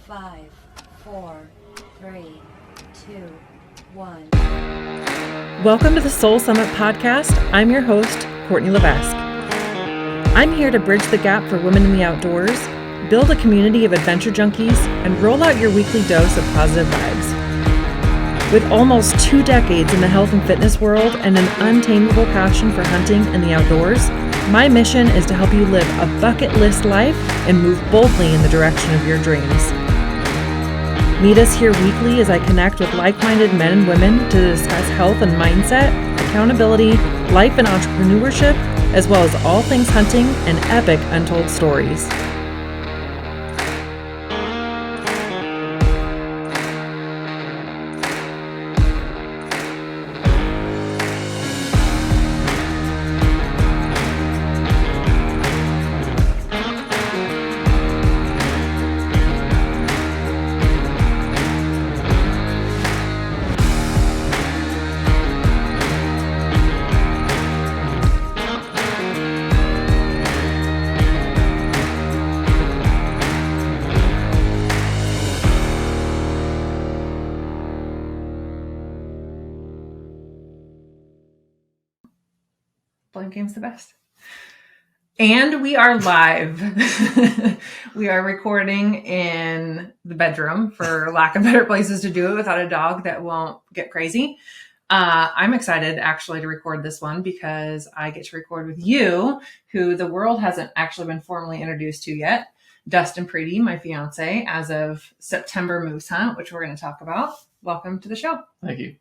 5, 4, 3, 2, 1. Welcome to the Soul Summit podcast. I'm your host, Courtney Levesque. I'm here to bridge the gap for women in the outdoors, build a community of adventure junkies, and roll out your weekly dose of positive vibes. With almost 2 decades in the health and fitness world and an untamable passion for hunting and the outdoors, my mission is to help you live a bucket list life and move boldly in the direction of your dreams. Meet us here weekly as I connect with like-minded men and women to discuss health and mindset, accountability, life and entrepreneurship, as well as all things hunting and epic untold stories. Blank game's the best. And we are live. We are recording in the bedroom, for lack of better places to do it without a dog that won't get crazy. I'm excited actually to record this one because I get to record with you, who the world hasn't actually been formally introduced to yet. Dustin and I, my fiance, as of September moose hunt, which we're going to talk about. Welcome to the show. Thank you.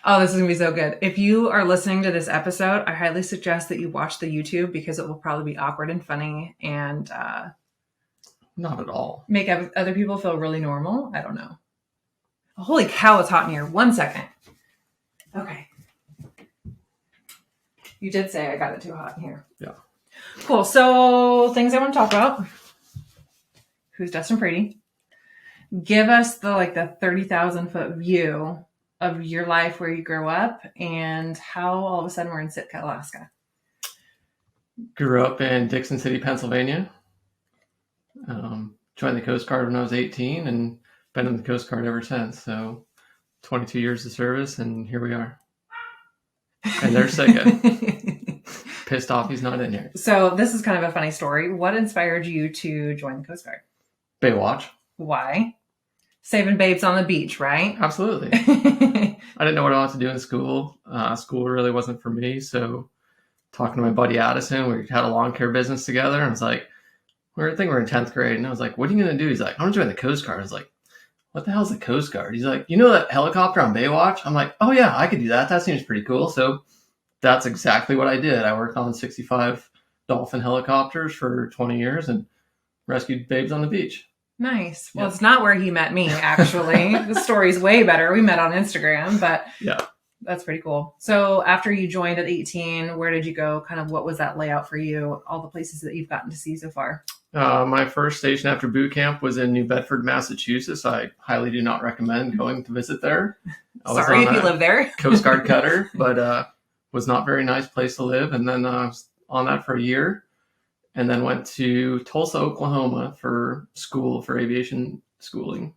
Oh, this is going to be so good. If you are listening to this episode, I highly suggest that you watch the YouTube because it will probably be awkward and funny and Not at all. make other people feel really normal. I don't know. Holy cow, it's hot in here. 1 second. Okay. You did say I got it too hot in here. Yeah. Cool. So things I want to talk about. Who's Dustin Brady? Give us the 30,000 foot view of your life, where you grew up, and how all of a sudden we're in Sitka, Alaska. Grew up in Dixon City, Pennsylvania. Joined the Coast Guard when I was 18 and been in the Coast Guard ever since. So 22 years of service, and here we are. And there's Sitka. Pissed off he's not in here. So this is kind of a funny story. What inspired you to join the Coast Guard? Baywatch. Why? Saving babes on the beach, right? Absolutely. I didn't know what I wanted to do in school. School really wasn't for me. So talking to my buddy Addison, we had a lawn care business together. And I was like, I think we're in 10th grade. And I was like, what are you going to do? He's like, I'm going to join the Coast Guard. I was like, what the hell is the Coast Guard? He's like, you know that helicopter on Baywatch? I'm like, oh yeah, I could do that. That seems pretty cool. So that's exactly what I did. I worked on 65 Dolphin helicopters for 20 years and rescued babes on the beach. Nice. Well, Yeah. It's not where he met me, actually. The story's way better. We met on Instagram, but Yeah. That's pretty cool. So after you joined at 18, where did you go? Kind of what was that layout for you? All the places that you've gotten to see so far. My first station after boot camp was in New Bedford, Massachusetts. I highly do not recommend going to visit there. I was Sorry on if you a live there. Coast Guard cutter, but was not a very nice place to live. And then I was on that for a year, and then went to Tulsa, Oklahoma for school, for aviation schooling.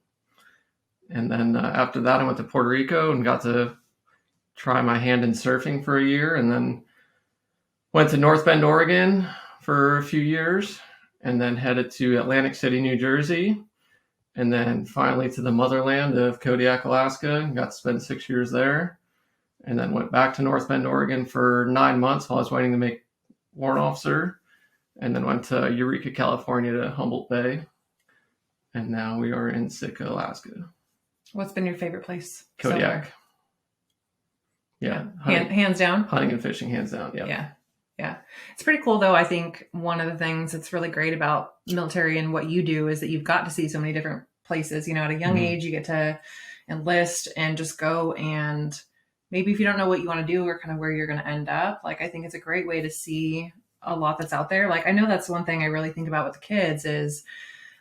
And then after that, I went to Puerto Rico and got to try my hand in surfing for a year, and then went to North Bend, Oregon for a few years, and then headed to Atlantic City, New Jersey, and then finally to the motherland of Kodiak, Alaska, and got to spend 6 years there, and then went back to North Bend, Oregon for 9 months while I was waiting to make warrant officer, and then went to Eureka, California to Humboldt Bay, and now we are in Sitka, Alaska. What's been your favorite place? Kodiak. Yeah. Hands down? Hunting and fishing, hands down. Yeah. Yeah. It's pretty cool, though. I think one of the things that's really great about military and what you do is that you've got to see so many different places. You know, at a young age, you get to enlist and just go, and maybe if you don't know what you want to do or kind of where you're going to end up, I think it's a great way to see a lot that's out there. I know that's one thing I really think about with the kids is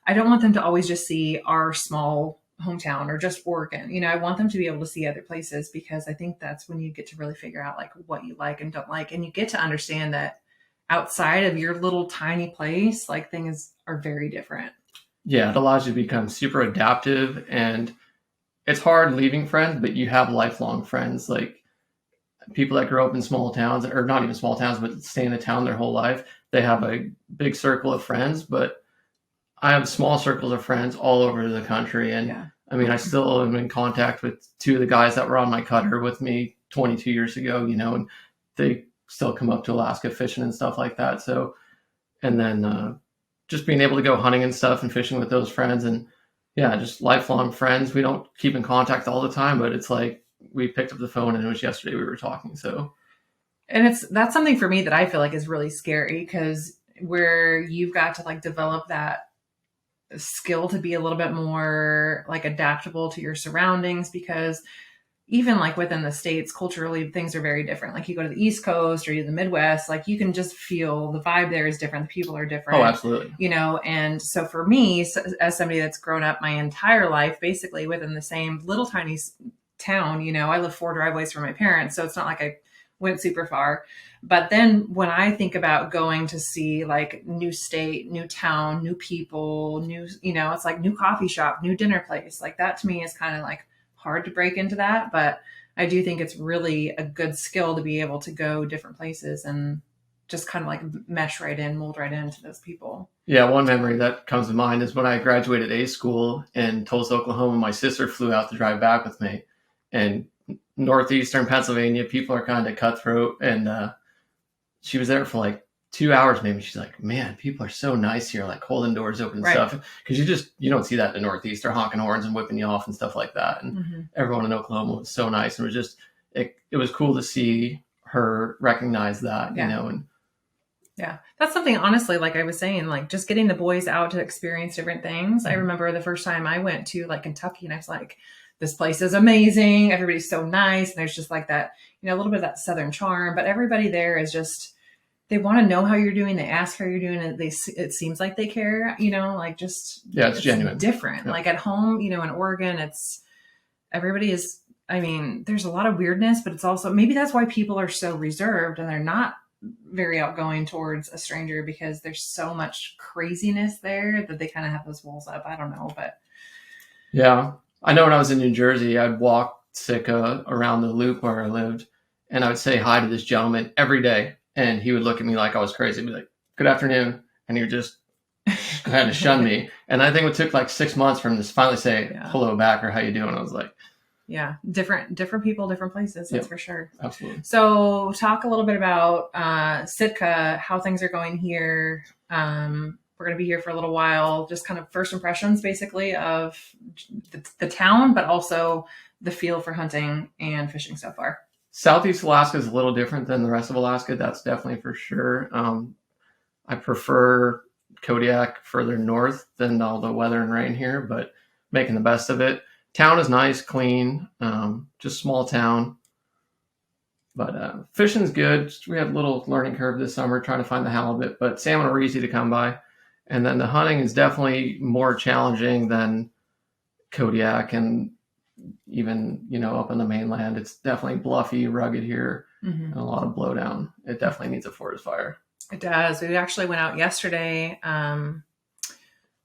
I don't want them to always just see our small hometown or just Oregon. I want them to be able to see other places, because I think that's when you get to really figure out what you like and don't like. And you get to understand that outside of your little tiny place, things are very different. Yeah, it allows you to become super adaptive, and it's hard leaving friends, but you have lifelong friends. Like people that grow up in small towns, or not even small towns, but stay in a town their whole life, they have a big circle of friends. But I have small circles of friends all over the country. And Yeah. I mean, I still am in contact with two of the guys that were on my cutter with me 22 years ago, and they still come up to Alaska fishing and stuff like that. So, and then just being able to go hunting and stuff and fishing with those friends, and yeah, just lifelong friends. We don't keep in contact all the time, but it's like we picked up the phone and it was yesterday we were talking. So, And that's something for me that I feel like is really scary, because where you've got to like develop that skill to be a little bit more like adaptable to your surroundings, because even like within the States, culturally, things are very different. Like you go to the East Coast or you the Midwest, like you can just feel the vibe there is different. The people are different. oh, absolutely. And so for me, as somebody that's grown up my entire life, basically within the same little tiny town, I live 4 driveways from my parents. So it's not like I went super far. But then when I think about going to see like new state, new town, new people, it's like new coffee shop, new dinner place, like that to me is kind of like hard to break into that. But I do think it's really a good skill to be able to go different places and just kind of like mesh right in, mold right into those people. Yeah, one memory that comes to mind is when I graduated A school in Tulsa, Oklahoma. My sister flew out to drive back with me, and northeastern Pennsylvania, people are kind of cutthroat, and she was there for like 2 hours maybe. She's like, man, people are so nice here, like holding doors open and stuff, because you don't see that in the Northeast. They're honking horns and whipping you off and stuff like that. And everyone in Oklahoma was so nice, and it was cool to see her recognize that. And yeah, that's something, honestly, like I was saying, like just getting the boys out to experience different things. I remember the first time I went to like Kentucky, and I was like, this place is amazing. Everybody's so nice. And there's just like that, a little bit of that Southern charm, but everybody there is just, they want to know how you're doing. They ask how you're doing, and it seems like they care, like just, it's genuine. Different. Yeah. Like at home, in Oregon, everybody is, there's a lot of weirdness, but it's also, maybe that's why people are so reserved and they're not very outgoing towards a stranger, because there's so much craziness there that they kind of have those walls up. I don't know, but yeah, I know when I was in New Jersey, I'd walk Sitka around the loop where I lived, and I would say hi to this gentleman every day, and he would look at me like I was crazy. He'd be like, good afternoon. And he would just kind of shun me. And I think it took like 6 months for him to finally say hello back, or how you doing? I was like, yeah, different people, different places. That's for sure. Absolutely. So talk a little bit about Sitka, how things are going here. We're going to be here for a little while. Just kind of first impressions, basically, of the town, but also the feel for hunting and fishing so far. Southeast Alaska is a little different than the rest of Alaska. That's definitely for sure. I prefer Kodiak further north than all the weather and rain here, but making the best of it. Town is nice, clean, just small town. But fishing's good. We had a little learning curve this summer trying to find the halibut, but salmon are easy to come by. And then the hunting is definitely more challenging than Kodiak, and even, up on the mainland. It's definitely bluffy, rugged here, and a lot of blowdown. It definitely needs a forest fire. It does. We actually went out yesterday.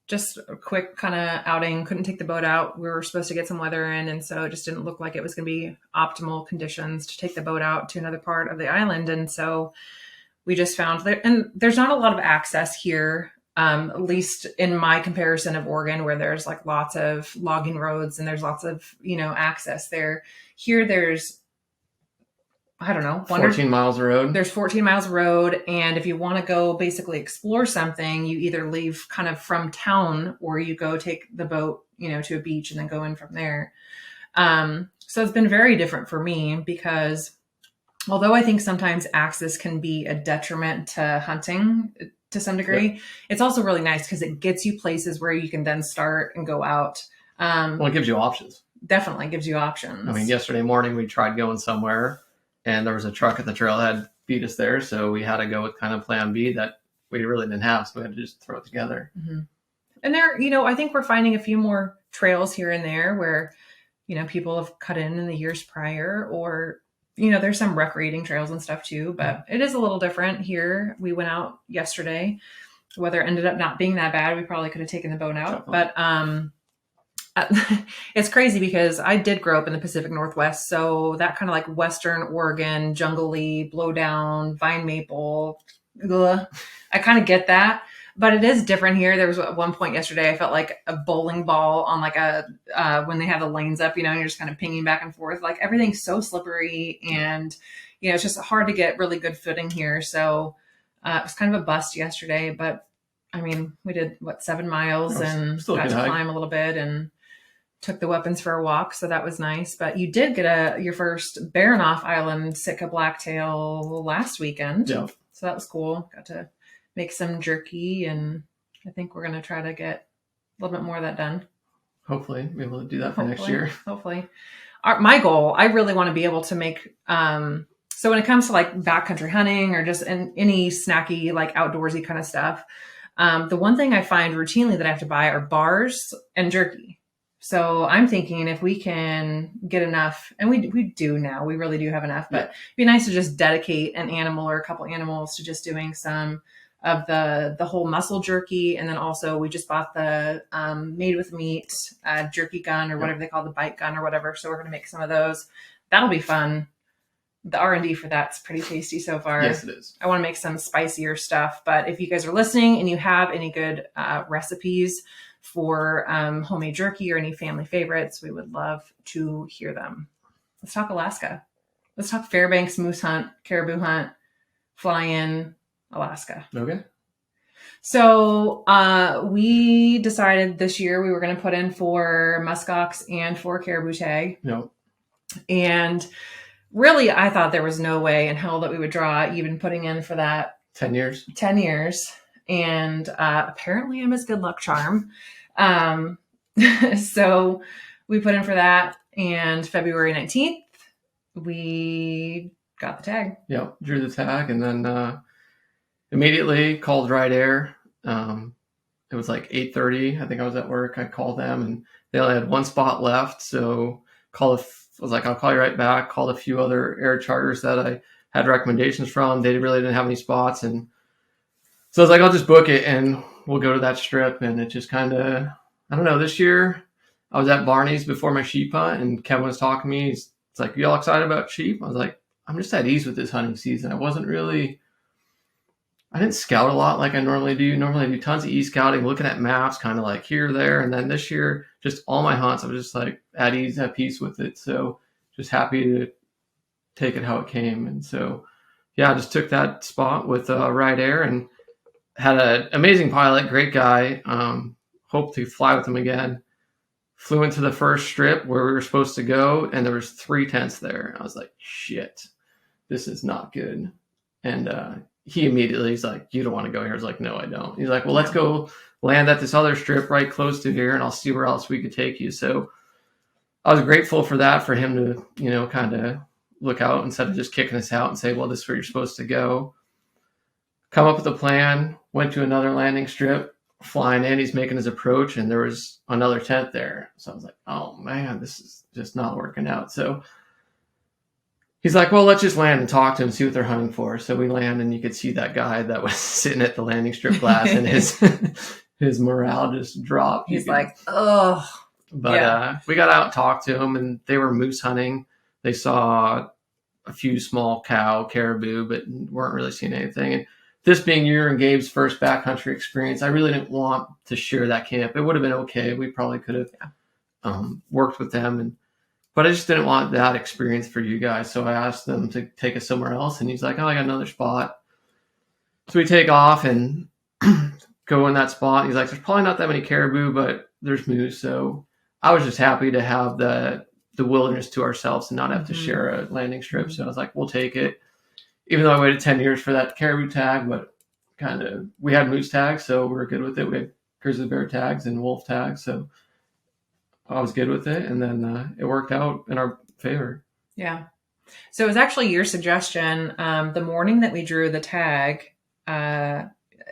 Just a quick kind of outing. Couldn't take the boat out. We were supposed to get some weather in, and so it just didn't look like it was going to be optimal conditions to take the boat out to another part of the island. And so we just found that, and there's not a lot of access here, at least in my comparison of Oregon, where there's like lots of logging roads and there's lots of, access there. Here there's, I don't know, 14 miles of road. There's 14 miles of road. And if you want to go basically explore something, you either leave kind of from town, or you go take the boat, to a beach and then go in from there. So it's been very different for me, because although I think sometimes access can be a detriment to hunting to some degree, it's also really nice because it gets you places where you can then start and go out. Well, it gives you options. Definitely gives you options. I mean, yesterday morning we tried going somewhere, and there was a truck at the trailhead beat us there. So we had to go with kind of plan B that we really didn't have. So we had to just throw it together. Mm-hmm. And there, I think we're finding a few more trails here and there where, people have cut in the years prior, or, there's some recreating trails and stuff too, but it is a little different here. We went out yesterday weather ended up not being that bad. We probably could have taken the bone out, Definitely. but it's crazy because I did grow up in the Pacific Northwest. So that kind of like Western Oregon, jungly, blow down, vine maple. Ugh, I kind of get that, but it is different here. There was at one point yesterday, I felt like a bowling ball on like when they have the lanes up, and you're just kind of pinging back and forth. Like everything's so slippery and, it's just hard to get really good footing here. So it was kind of a bust yesterday, but I mean, we did 7 miles and still got to good hike. climb a little bit and took the weapons for a walk. So that was nice. But you did get your first Baranoff Island Sitka blacktail last weekend. Yeah. So that was cool. Got to make some jerky, and I think we're going to try to get a little bit more of that done. Hopefully be able to do that for next year. Hopefully. My goal, I really want to be able to make, so when it comes to like backcountry hunting or just any snacky, like outdoorsy kind of stuff, the one thing I find routinely that I have to buy are bars and jerky. So I'm thinking if we can get enough, and we do now, we really do have enough, but it'd be nice to just dedicate an animal or a couple animals to just doing some of the whole muscle jerky. And then also we just bought the made with meat jerky gun or whatever they call the bite gun or whatever. So we're going to make some of those. That'll be fun. The R&D for that's pretty tasty so far. Yes, it is. I want to make some spicier stuff, but if you guys are listening and you have any good recipes for homemade jerky or any family favorites, we would love to hear them. Let's talk Alaska. Let's talk Fairbanks moose hunt, caribou hunt, fly in Alaska. Okay. So we decided this year we were going to put in for muskox and for caribou tag. No. And really, I thought there was no way in hell that we would draw even putting in for that 10 years. 10 years. And apparently I'm his good luck charm. So we put in for that. And February 19th, we got the tag. Yeah, drew the tag and then immediately called Right Air. It was like 8:30. I think I was at work. I called them and they only had one spot left. So I was like, I'll call you right back. Called a few other air charters that I had recommendations from. They really didn't have any spots. And so I was like, I'll just book it and we'll go to that strip. And it just kind of, I don't know, this year I was at Barney's before my sheep hunt and Kevin was talking to me. It's like, you all excited about sheep? I was like, I'm just at ease with this hunting season. I didn't scout a lot like I normally do. Normally I do tons of e-scouting, looking at maps, kind of like here, there. And then this year, just all my hunts, I was just like at ease, at peace with it. So just happy to take it how it came. And so, yeah, I just took that spot with Right Air and had an amazing pilot, great guy. Hope to fly with him again. Flew into the first strip where we were supposed to go, and there was 3 tents there. I was like, shit, this is not good. And he immediately, he's like, you don't want to go here. I was like, no, I don't. He's like, well, let's go land at this other strip right close to here, and I'll see where else we could take you. So I was grateful for that, for him to, kind of look out instead of just kicking us out and say, well, this is where you're supposed to go. Come up with a plan, went to another landing strip, flying in, he's making his approach, and there was another tent there. So I was like, oh man, this is just not working out. So he's like, well, let's just land and talk to him, see what they're hunting for. So we land, and you could see that guy that was sitting at the landing strip glass, and his morale just dropped. He's like, oh. But we got out and talked to him, and they were moose hunting. They saw a few small cow, caribou, but weren't really seeing anything. And this being your and Gabe's first backcountry experience, I really didn't want to share that camp. It would have been okay. We probably could have worked with them, but I just didn't want that experience for you guys. So I asked them to take us somewhere else, and he's like, oh, I got another spot. So we take off and go in that spot. He's like, there's probably not that many caribou, but there's moose. So I was just happy to have the wilderness to ourselves and not have to share a landing strip. So I was like, we'll take it. Even though I waited 10 years for that caribou tag, but we had moose tags, so we were good with it. We had grizzly bear tags and wolf tags, so I was good with it. And then it worked out in our favor. Yeah. So it was actually your suggestion. The morning that we drew the tag,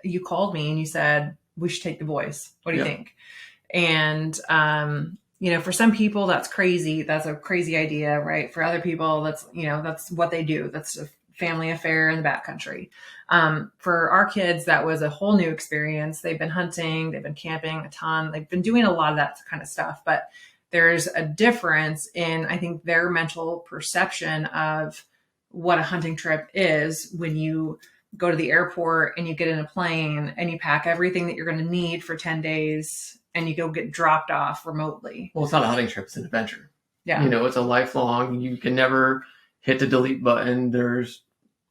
you called me and you said, we should take the boys. What do you think? And, for some people that's crazy. That's a crazy idea, right? For other people, that's what they do. That's a family affair in the backcountry. For our kids, that was a whole new experience. They've been hunting, they've been camping a ton. They've been doing a lot of that kind of stuff, but there's a difference in, I think, their mental perception of what a hunting trip is when you go to the airport and you get in a plane and you pack everything that you're going to need for 10 days and you go get dropped off remotely. Well, it's not a hunting trip, it's an adventure. Yeah. You know, it's a lifelong, you can never hit the delete button. There's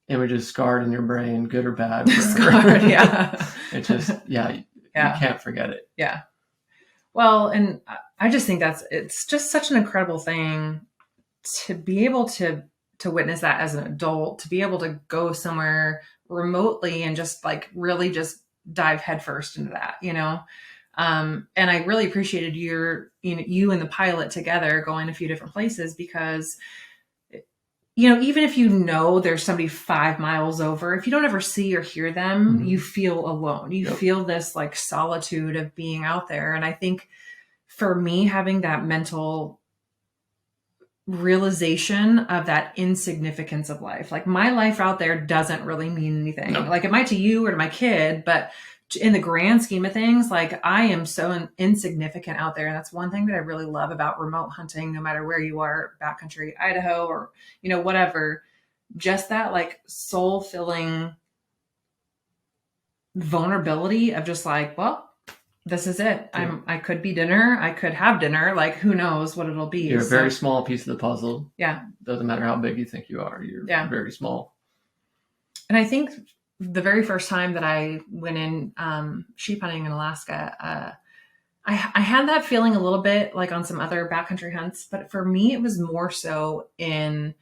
images scarred in your brain, good or bad. Scarred, yeah. It's just, you can't forget it. Yeah. Well, and I just think it's just such an incredible thing to be able to witness that as an adult, to be able to go somewhere remotely and just like really just dive headfirst into that, you know? And I really appreciated you and the pilot together going a few different places because, you know, even if you know there's somebody 5 miles over, if you don't ever see or hear them, you feel alone. You feel this like solitude of being out there. And I think for me, having that mental realization of that insignificance of life, like my life out there doesn't really mean anything. No. Like it might to you or to my kid, but in the grand scheme of things, like I am so insignificant out there. And that's one thing that I really love about remote hunting, no matter where you are, backcountry, Idaho, or, you know, whatever, just that like soul filling vulnerability of just like, well, this is it. Yeah. I could be dinner. I could have dinner. Like, who knows what it'll be. You're a very small piece of the puzzle. Yeah. Doesn't matter how big you think you are. You're very small. And I think the very first time that I went in sheep hunting in Alaska, I had that feeling a little bit like on some other backcountry hunts, but for me, it was more so in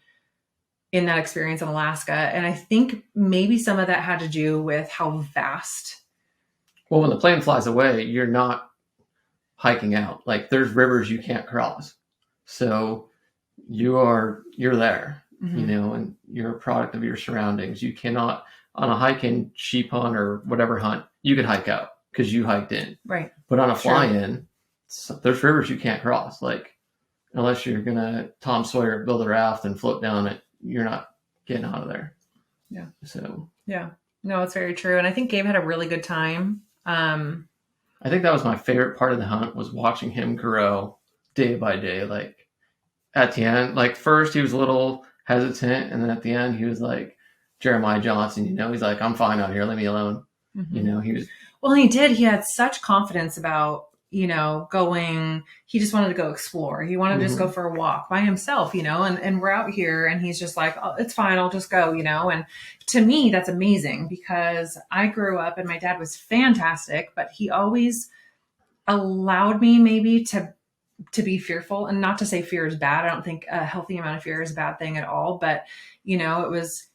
that experience in Alaska. And I think maybe some of that had to do with how vast. Well, when the plane flies away, you're not hiking out. Like there's rivers you can't cross. So you're there, you know, and you're a product of your surroundings. You cannot, on a hike-in sheep hunt or whatever hunt, you could hike out because you hiked in. Right. But on a fly-in, there's rivers you can't cross. Like unless you're going to Tom Sawyer build a raft and float down it, you're not getting out of there. Yeah. So. Yeah. No, it's very true. And I think Gabe had a really good time. I think that was my favorite part of the hunt was watching him grow day by day. Like at the end, like first he was a little hesitant, and then at the end he was like Jeremiah Johnson, you know, he's like, I'm fine out here, leave me alone. You know, he was. Well, he did. He had such confidence about, you know, he just wanted to go explore. He wanted to just go for a walk by himself, you know, and we're out here and he's just like, oh, it's fine. I'll just go, you know? And to me, that's amazing because I grew up and my dad was fantastic, but he always allowed me maybe to be fearful, and not to say fear is bad. I don't think a healthy amount of fear is a bad thing at all, but you know, it was,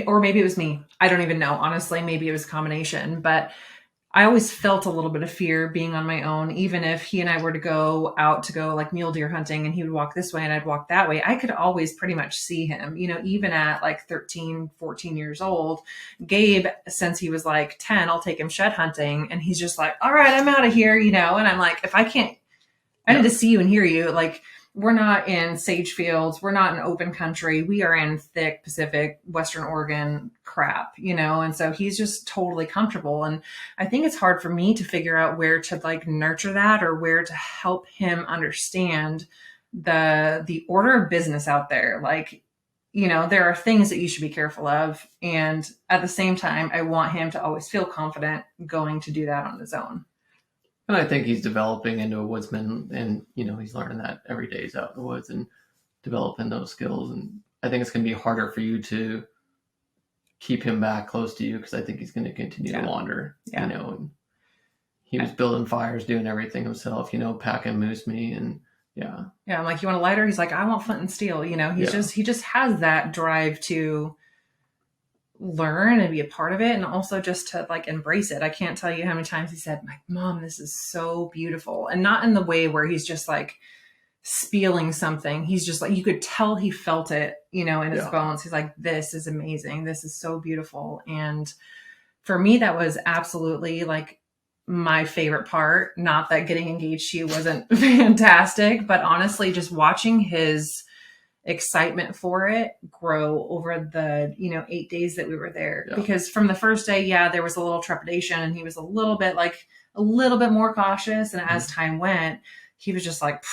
or maybe it was me. I don't even know. Honestly, maybe it was a combination, but I always felt a little bit of fear being on my own. Even if he and I were to go out to go like mule deer hunting and he would walk this way and I'd walk that way, I could always pretty much see him, you know, even at like 13, 14 years old. Gabe, since he was like 10, I'll take him shed hunting. And he's just like, all right, I'm out of here, you know? And I'm like, if I can't, I need to see you and hear you. Like, we're not in sage fields. We're not in open country. We are in thick Pacific, Western Oregon crap, you know? And so he's just totally comfortable. And I think it's hard for me to figure out where to like nurture that or where to help him understand the order of business out there. Like, you know, there are things that you should be careful of. And at the same time, I want him to always feel confident going to do that on his own. And I think he's developing into a woodsman, and, you know, he's learning that every day he's out in the woods and developing those skills. And I think it's going to be harder for you to keep him back close to you because I think he's going to continue to wander, you know. And he was building fires, doing everything himself, you know, packing moose meat and Yeah, I'm like, you want a lighter? He's like, I want flint and steel. You know, he just has that drive to learn and be a part of it, and also just to like embrace it. I can't tell you how many times he said, "My mom, this is so beautiful," and not in the way where he's just like spieling something. He's just like, you could tell he felt it, you know, in his bones. He's like, "This is amazing. This is so beautiful." And for me, that was absolutely like my favorite part. Not that getting engaged to you wasn't fantastic, but honestly, just watching his excitement for it grow over the, 8 days that we were there. Yeah. Because from the first day, there was a little trepidation and he was a little bit more cautious. And as time went, he was just like,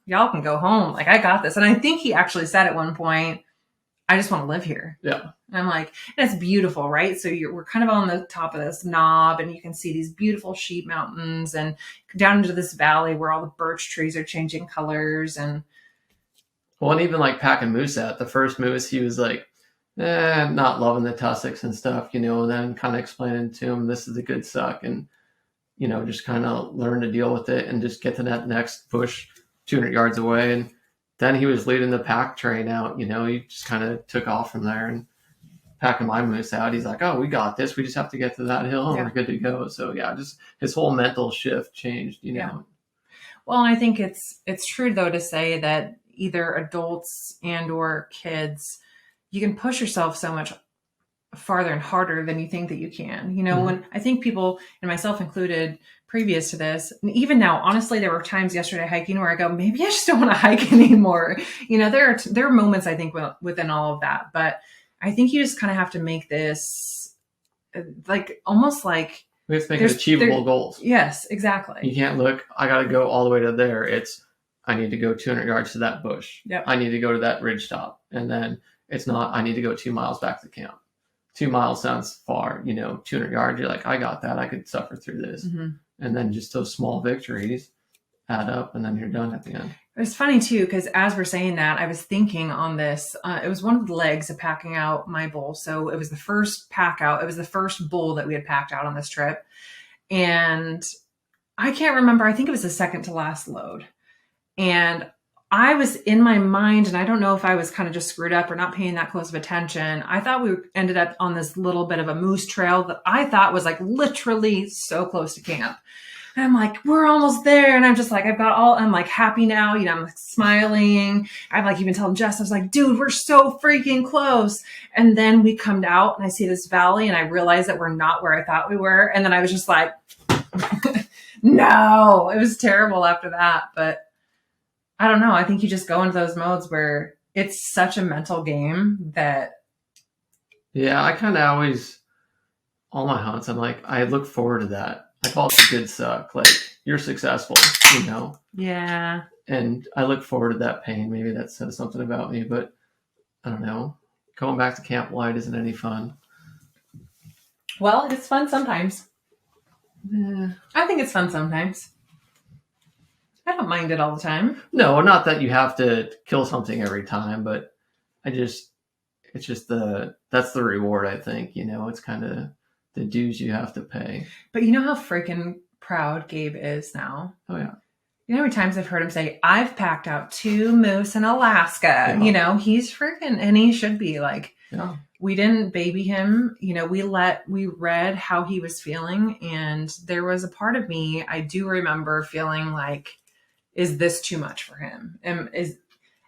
y'all can go home. Like, I got this. And I think he actually said at one point, I just want to live here. Yeah. And I'm like, and it's beautiful, right? So we're kind of on the top of this knob and you can see these beautiful sheep mountains and down into this valley where all the birch trees are changing colors. And well, and even like packing moose out, the first moose, he was like, not loving the tussocks and stuff, and then kind of explaining to him, this is a good suck. And, just kind of learn to deal with it and just get to that next bush 200 yards away. And then he was leading the pack train out, he just kind of took off from there and packing my moose out. He's like, oh, we got this. We just have to get to that hill and we're good to go. So just his whole mental shift changed, know. Well, I think it's true though to say that either adults and or kids, you can push yourself so much farther and harder than you think that you can. When I think people, and myself included, previous to this, and even now, honestly, there were times yesterday hiking where I go, maybe I just don't want to hike anymore. There are moments I think within all of that, but I think you just kind of have to make this almost like we have to make it achievable goals. Yes, exactly. You can't look, I got to go all the way to there. It's, I need to go 200 yards to that bush. Yep. I need to go to that ridge top. And then it's not, I need to go 2 miles back to camp. 2 miles sounds far, 200 yards. You're like, I got that. I could suffer through this. Mm-hmm. And then just those small victories add up and then you're done at the end. It's funny too, because as we're saying that, I was thinking on this, it was one of the legs of packing out my bull. So it was the first pack out. It was the first bull that we had packed out on this trip. And I can't remember. I think it was the second to last load. And I was in my mind, and I don't know if I was kind of just screwed up or not paying that close of attention. I thought we ended up on this little bit of a moose trail that I thought was like literally so close to camp. And I'm like, we're almost there. And I'm just like, I'm like happy now. I'm like smiling. I'm like even telling Jess, I was like, dude, we're so freaking close. And then we come out and I see this valley and I realize that we're not where I thought we were. And then I was just like, no, it was terrible after that. But I don't know. I think you just go into those modes where it's such a mental game that. Yeah, I kind of always, all my hunts, I'm like, I look forward to that. I call it the good suck. Like, you're successful, Yeah. And I look forward to that pain. Maybe that says something about me, but I don't know. Going back to Camp White isn't any fun. Well, it's fun sometimes. I think it's fun sometimes. I don't mind it all the time. No, not that you have to kill something every time, but it's just that's the reward, I think, it's kind of the dues you have to pay. But you know how freaking proud Gabe is now? Oh, yeah. You know how many times I've heard him say, I've packed out 2 moose in Alaska. Yeah. He's freaking, and he should be like, yeah. We didn't baby him. We read how he was feeling. And there was a part of me, I do remember feeling like, is this too much for him?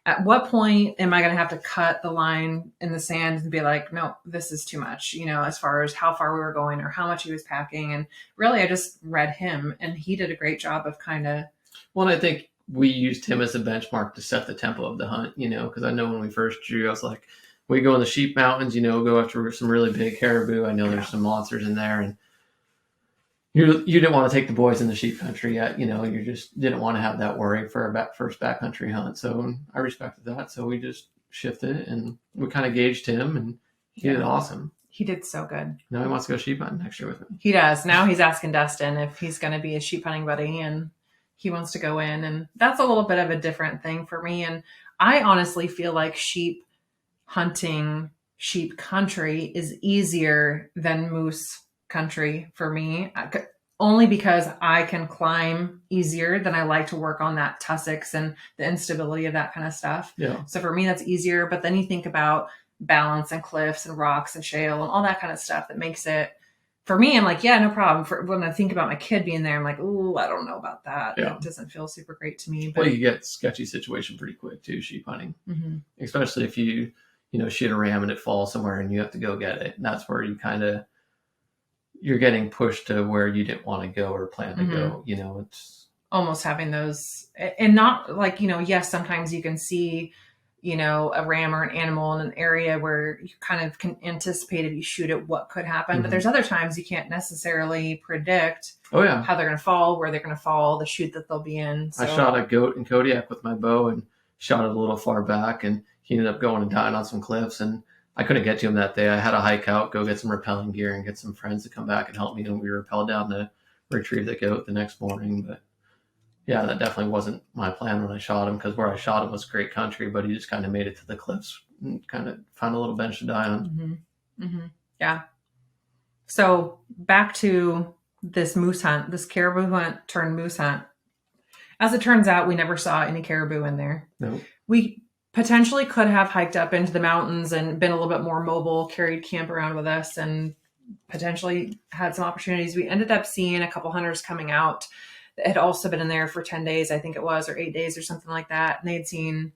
At what point am I going to have to cut the line in the sand and be like, no, this is too much, as far as how far we were going or how much he was packing. And really, I just read him and he did a great job of kind of. Well, and I think we used him as a benchmark to set the tempo of the hunt, because I know when we first drew, I was like, we go in the sheep mountains, go after some really big caribou. I know there's some monsters in there. And you didn't want to take the boys in the sheep country yet, you just didn't want to have that worry for a first backcountry hunt. So I respected that. So we just shifted it and we kind of gauged him and he did awesome. He did so good. Now he wants to go sheep hunting next year with me. He does. Now he's asking Dustin if he's going to be a sheep hunting buddy and he wants to go in. And that's a little bit of a different thing for me. And I honestly feel like sheep hunting, sheep country is easier than moose country for me, only because I can climb easier than I like to work on that tussocks and the instability of that kind of stuff. Yeah. So for me, that's easier. But then you think about balance and cliffs and rocks and shale and all that kind of stuff that makes it, for me, I'm like, yeah, no problem. When I think about my kid being there, I'm like, oh, I don't know about that. Yeah. It doesn't feel super great to me. But well, you get sketchy situation pretty quick too, sheep hunting, especially if you shoot a ram and it falls somewhere and you have to go get it. And that's where you're getting pushed to where you didn't want to go or plan to go. It's almost having those, and not like, yes, sometimes you can see, a ram or an animal in an area where you kind of can anticipate if you shoot it, what could happen. But there's other times you can't necessarily predict how they're going to fall, where they're going to fall, the chute that they'll be in. So. I shot a goat in Kodiak with my bow and shot it a little far back, and he ended up going and dying on some cliffs, and I couldn't get to him that day. I had to hike out, go get some rappelling gear, and get some friends to come back and help me, and we rappelled down to retrieve the goat the next morning. But yeah, that definitely wasn't my plan when I shot him, because where I shot him was great country, but he just kind of made it to the cliffs and kind of found a little bench to die on. Yeah. So back to this moose hunt, this caribou hunt turned moose hunt. As it turns out, we never saw any caribou in there. No. We potentially could have hiked up into the mountains and been a little bit more mobile, carried camp around with us, and potentially had some opportunities. We ended up seeing a couple hunters coming out that had also been in there for 10 days, I think it was, or 8 days or something like that. And they'd seen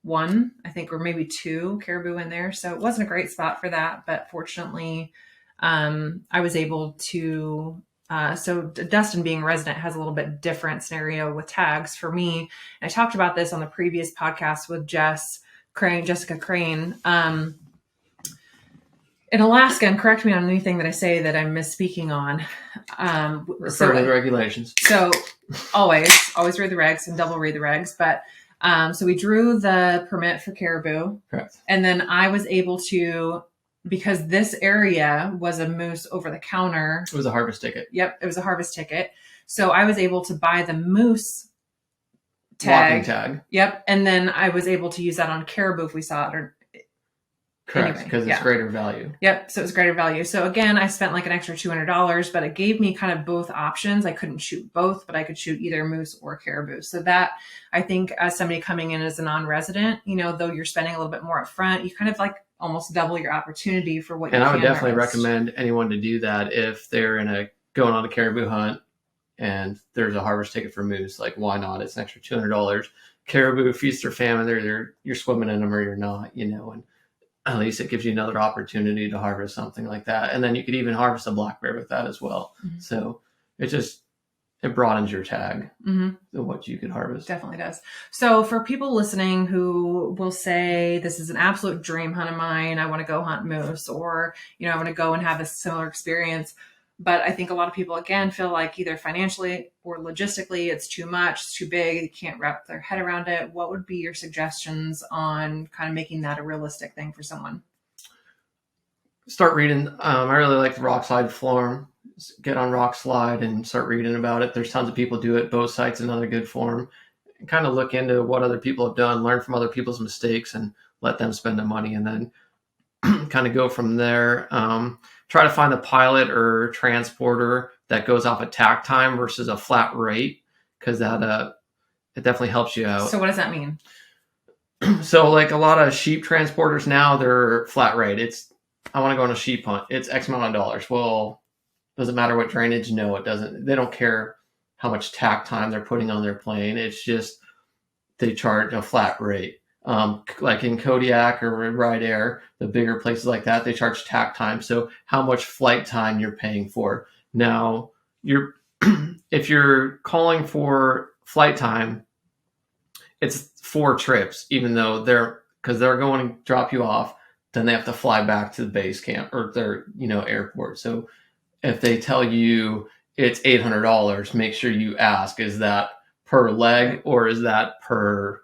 one, I think, or maybe two caribou in there. So it wasn't a great spot for that. But fortunately, I was able to, so Dustin being a resident has a little bit different scenario with tags for me. And I talked about this on the previous podcast with Jessica Crane. In Alaska, and correct me on anything that I say that I'm misspeaking on. Refer to the regulations. So always read the regs and double read the regs. But so we drew the permit for caribou. Correct. And then I was able to, because this area was a moose over the counter. It was a harvest ticket. Yep, it was a harvest ticket. So I was able to buy the moose tag. Walking tag. Yep. And then I was able to use that on caribou if we saw it, or correct, because it's greater value. Yep, so it was greater value. So again, I spent like an extra $200, but it gave me kind of both options. I couldn't shoot both, but I could shoot either moose or caribou. So that, I think, as somebody coming in as a non-resident, though you're spending a little bit more up front, you kind of like almost double your opportunity for what you can. And I would definitely recommend anyone to do that if they're going on a caribou hunt and there's a harvest ticket for moose. Like, why not? It's an extra $200. Caribou, feast or famine, you're swimming in them or you're not, and at least it gives you another opportunity to harvest something like that. And then you could even harvest a black bear with that as well. Mm-hmm. So it broadens your tag of what you could harvest. Definitely does. So for people listening who will say, this is an absolute dream hunt of mine, I want to go hunt moose, or, I want to go and have a similar experience. But I think a lot of people, again, feel like either financially or logistically, it's too much, it's too big, they can't wrap their head around it. What would be your suggestions on kind of making that a realistic thing for someone? Start reading. I really like the Rock Slide forum. Get on Rock Slide and start reading about it. There's tons of people do it. Both sites, another good forum. And kind of look into what other people have done, learn from other people's mistakes, and let them spend the money, and then kind of go from there. Try to find a pilot or transporter that goes off a tack time versus a flat rate, because that it definitely helps you out. So what does that mean? So like a lot of sheep transporters now, they're flat rate. I want to go on a sheep hunt. It's X amount of dollars. Well, does it matter what drainage? No, it doesn't. They don't care how much tack time they're putting on their plane. It's just they charge a flat rate. Like in Kodiak or Ride Air, the bigger places like that, they charge tack time. So how much flight time you're paying for. Now, if you're calling for flight time, it's 4 trips, even though because they're going to drop you off, then they have to fly back to the base camp or their, airport. So if they tell you it's $800, make sure you ask, is that per leg or is that per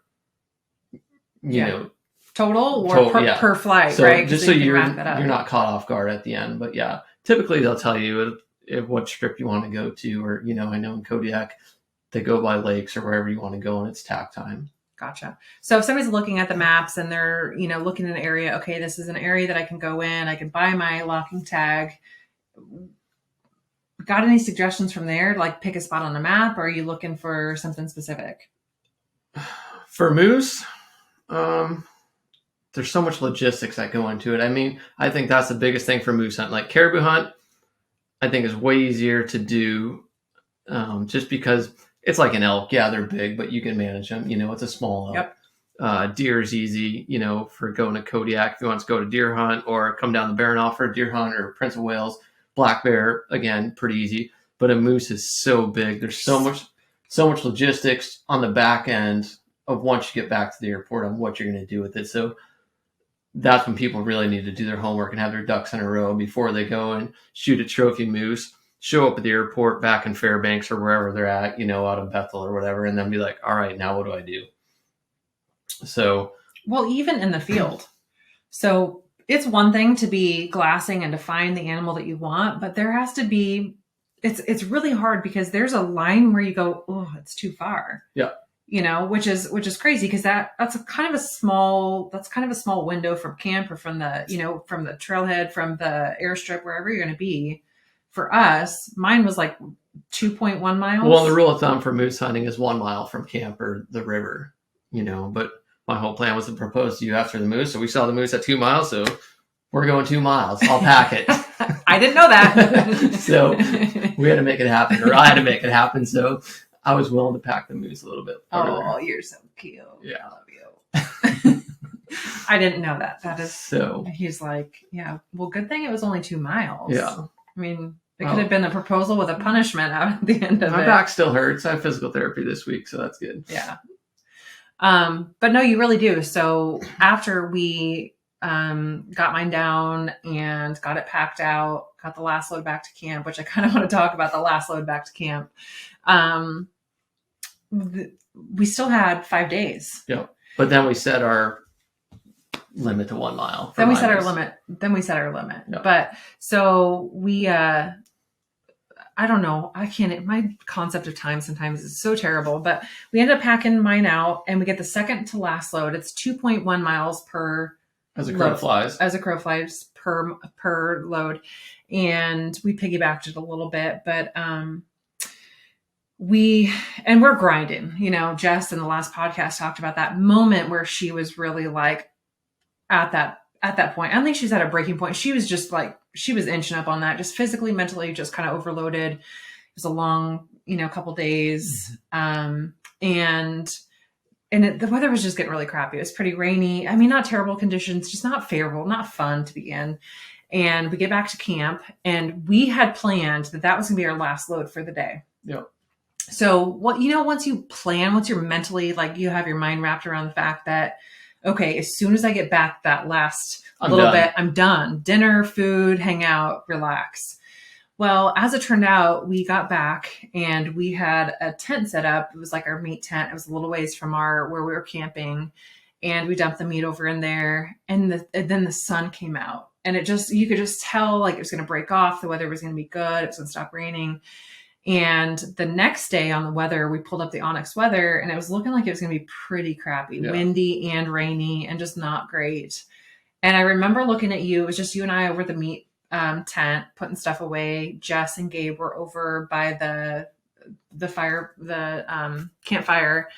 total or per flight, so, right? Just so you're not caught off guard at the end. But yeah, typically they'll tell you what strip you want to go to, or I know in Kodiak they go by lakes or wherever you want to go, and it's tack time. Gotcha. So if somebody's looking at the maps and they're looking at an area, okay, this is an area that I can go in, I can buy my locking tag. Got any suggestions from there? Like pick a spot on the map, or are you looking for something specific? For moose, there's so much logistics that go into it. I mean, I think that's the biggest thing for moose hunt. Like caribou hunt, I think is way easier to do, just because it's like an elk. Yeah, they're big, but you can manage them. It's a small elk. Yep. Deer is easy, for going to Kodiak if you want to go to deer hunt, or come down the Baranoff for a deer hunt, or Prince of Wales. Black bear, again, pretty easy. But a moose is so big. There's so much logistics on the back end of once you get back to the airport on what you're going to do with it. So that's when people really need to do their homework and have their ducks in a row before they go and shoot a trophy moose, show up at the airport back in Fairbanks or wherever they're at, out of Bethel or whatever, and then be like, all right, now what do I do? So, well, even in the field. So it's one thing to be glassing and to find the animal that you want, but there has to be, it's really hard because there's a line where you go, oh, it's too far. Yeah. Which is crazy because that's kind of a small window from camp or from the, from the trailhead, from the airstrip, wherever you're going to be. For us, mine was like 2.1 miles. Well, the rule of thumb for moose hunting is 1 mile from camp or the river, but my whole plan was to propose to you after the moose. So we saw the moose at 2 miles. So we're going 2 miles. I'll pack it. I didn't know that. So we had to make it happen, or I had to make it happen. So I was willing to pack the moose a little bit further. Oh, you're so cute. Yeah. I love you. I didn't know that. That is so. He's like, yeah, well, good thing it was only 2 miles. Yeah. I mean, it could have been a proposal with a punishment out at the end of it. My back still hurts. I have physical therapy this week, so that's good. Yeah. But no, you really do. So after we got mine down and got it packed out, got the last load back to camp, which I kind of want to talk about the last load back to camp. We still had 5 days. Yeah. But then we set our limit to 1 mile. Then we set our limit. Yeah. But so we, I don't know. My concept of time sometimes is so terrible, but we ended up packing mine out and we get the second to last load. It's 2.1 miles per As a crow flies. As a crow flies per load. And we piggybacked it a little bit, but, we're grinding, Jess in the last podcast talked about that moment where she was really like at that point. I don't think she's at a breaking point. She was just like, she was inching up on that, just physically, mentally, just kind of overloaded. It was a long, couple days. And the weather was just getting really crappy. It was pretty rainy. I mean, not terrible conditions, just not favorable, not fun to be in. And we get back to camp and we had planned that was going to be our last load for the day. Yeah. So once you plan, once you're mentally, like you have your mind wrapped around the fact that, okay, as soon as I get back that last little bit, I'm done. Dinner, food, hang out, relax. Well, as it turned out, we got back and we had a tent set up. It was like our meat tent. It was a little ways from where we were camping, and we dumped the meat over in there. And then the sun came out, and you could just tell like it was going to break off. The weather was going to be good. It was going to stop raining. And the next day on the weather, we pulled up the Onyx weather and it was looking like it was going to be pretty crappy, windy and rainy and just not great. And I remember looking at you, it was just you and I over the meat tent, putting stuff away. Jess and Gabe were over by the campfire,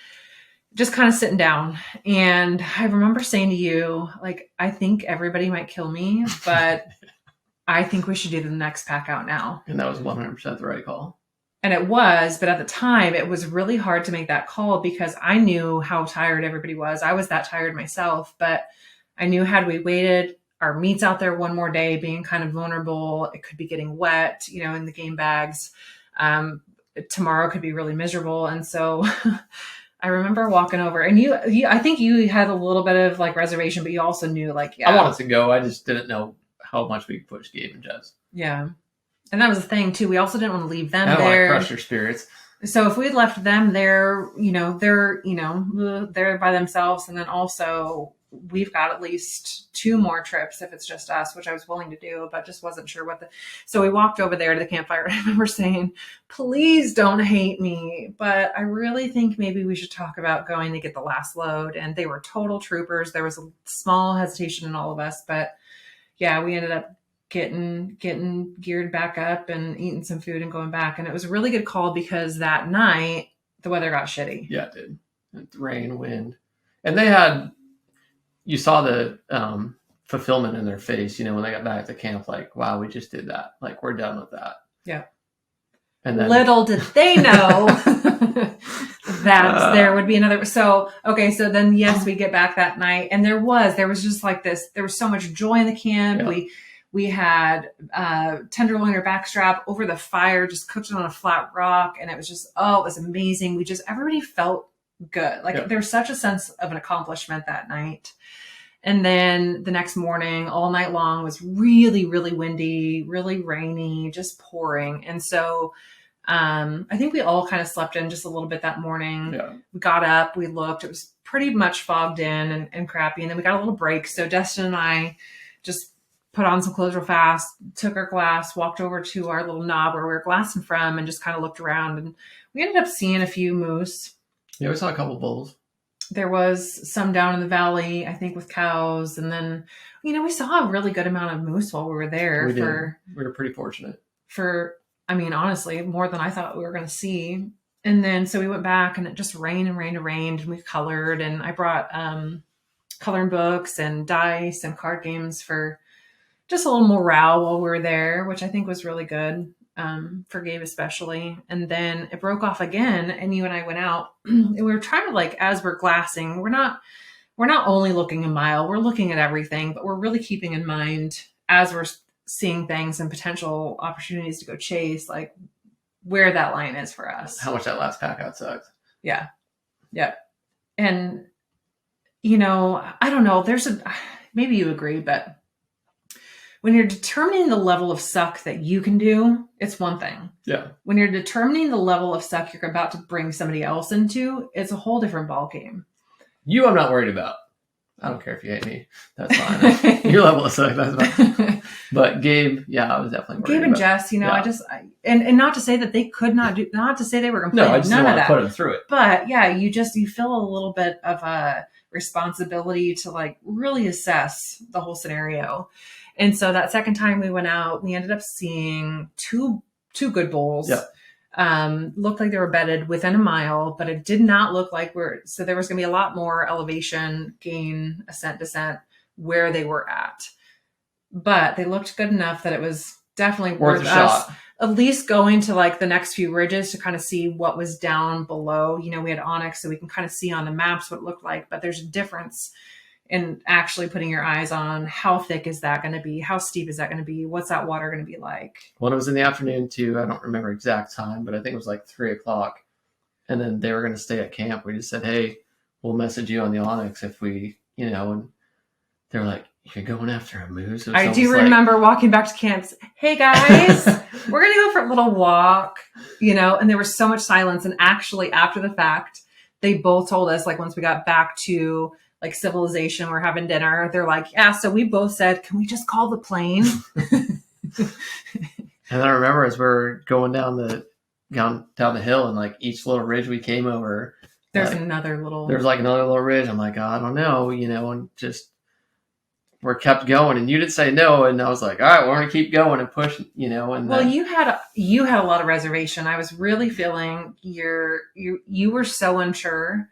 just kind of sitting down. And I remember saying to you, like, I think everybody might kill me, but I think we should do the next pack out now. And that was 100% the right call. And it was, but at the time it was really hard to make that call because I knew how tired everybody was. I was that tired myself, but I knew had we waited, our meat's out there one more day being kind of vulnerable. It could be getting wet, in the game bags. Tomorrow could be really miserable. And so I remember walking over and you, I think you had a little bit of like reservation, but you also knew like, yeah, I wanted to go. I just didn't know how much we could push Gabe and Jess. Yeah. And that was the thing too. We also didn't want to leave them there. I don't want to crush their spirits. So if we'd left them there, they're by themselves. And then also we've got at least 2 more trips if it's just us, which I was willing to do, but just wasn't sure so we walked over there to the campfire. And I remember saying, please don't hate me, but I really think maybe we should talk about going to get the last load. And they were total troopers. There was a small hesitation in all of us, but yeah, we ended up getting geared back up and eating some food and going back. And it was a really good call because that night the weather got shitty. Yeah, it did. Rain, wind. And you saw the fulfillment in their face, when they got back to camp, like, wow, we just did that. Like, we're done with that. Yeah. And then little did they know that there would be another. So then yes, we get back that night and there was just like this, there was so much joy in the camp. Yeah. We had tenderloin or backstrap over the fire, just cooked it on a flat rock. And it was just, it was amazing. Everybody felt good. Like there was such a sense of an accomplishment that night. And then the next morning, all night long was really, really windy, really rainy, just pouring. And so I think we all kind of slept in just a little bit that morning. Yeah. We got up, we looked, it was pretty much fogged in and crappy. And then we got a little break. So Dustin and I just put on some clothes real fast, took our glass, walked over to our little knob where we were glassing from, and just kind of looked around. And we ended up seeing a few moose. Yeah, we saw a couple bulls. There was some down in the valley, I think, with cows. And then, we saw a really good amount of moose while we were there. We were pretty fortunate. Honestly, more than I thought we were going to see. And then, so we went back and it just rained and rained and rained, and we colored, and I brought coloring books and dice and card games for just a little morale while we were there, which I think was really good. For Gabe especially. And then it broke off again, and you and I went out and we were trying to, as we're glassing, we're not only looking a mile, we're looking at everything, but we're really keeping in mind as we're seeing things and potential opportunities to go chase, where that line is for us. How much that last pack out sucked. Yeah. Yeah. And, I don't know, maybe you agree, but when you're determining the level of suck that you can do, it's one thing. Yeah. When you're determining the level of suck you're about to bring somebody else into, it's a whole different ballgame. I'm not worried about. I don't care if you hate me. That's fine. Your level of suck, that's fine. But Gabe, I was definitely worried. Gabe and Jess, and not to say that they could not do, not to say they were complaining. No, I just none don't of want that. to put them through it. But you feel a little bit of a responsibility to really assess the whole scenario. And so that second time we went out, we ended up seeing two good bulls. Yeah. Looked like they were bedded within a mile, but it did not look like so there was going to be a lot more elevation, gain, ascent, descent where they were at. But they looked good enough that it was definitely worth us at least going to the next few ridges to kind of see what was down below. We had Onyx, so we can kind of see on the maps what it looked like, but there's a difference in actually putting your eyes on how thick is that going to be? How steep is that going to be? What's that water going to be like? Well, it was in the afternoon too. I don't remember exact time, but I think it was 3:00. And then they were going to stay at camp. We just said, hey, we'll message you on the Onyx if we, and they were like, you're going after a moose? I do remember walking back to camp. Hey guys, we're going to go for a little walk, and there was so much silence. And actually after the fact, they both told us once we got back to civilization, we're having dinner, they're like, yeah, so we both said, can we just call the plane? And I remember as we're going down the hill, and each little ridge we came over, there's another little ridge. I'm like, I don't know, and just we're kept going, and you did say no, and I was like, all right, we're gonna keep going and push, and well, you had a lot of reservation. I was really feeling you were so unsure.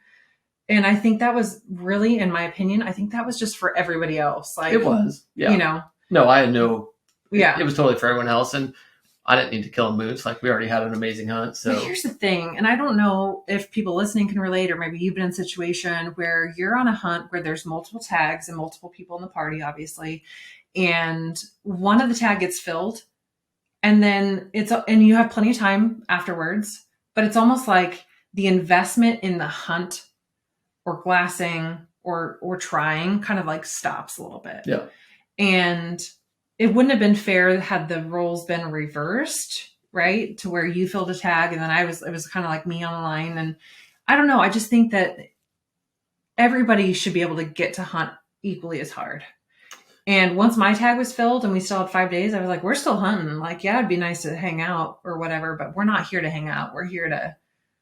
And I think that was really, in my opinion, I think that was just for everybody else. It was, yeah. No, I had no. Yeah, it was totally for everyone else, and I didn't need to kill a moose. We already had an amazing hunt. So but here's the thing, and I don't know if people listening can relate, or maybe you've been in a situation where you're on a hunt where there's multiple tags and multiple people in the party, obviously, and one of the tag gets filled, and then and you have plenty of time afterwards, but it's almost like the investment in the hunt or glassing or trying kind of stops a little bit. Yeah. And it wouldn't have been fair had the roles been reversed, right? To where you filled a tag and then it was kind of me on the line. And I don't know. I just think that everybody should be able to get to hunt equally as hard. And once my tag was filled and we still had 5 days, I was like, we're still hunting. Yeah, it'd be nice to hang out or whatever, but we're not here to hang out. We're here to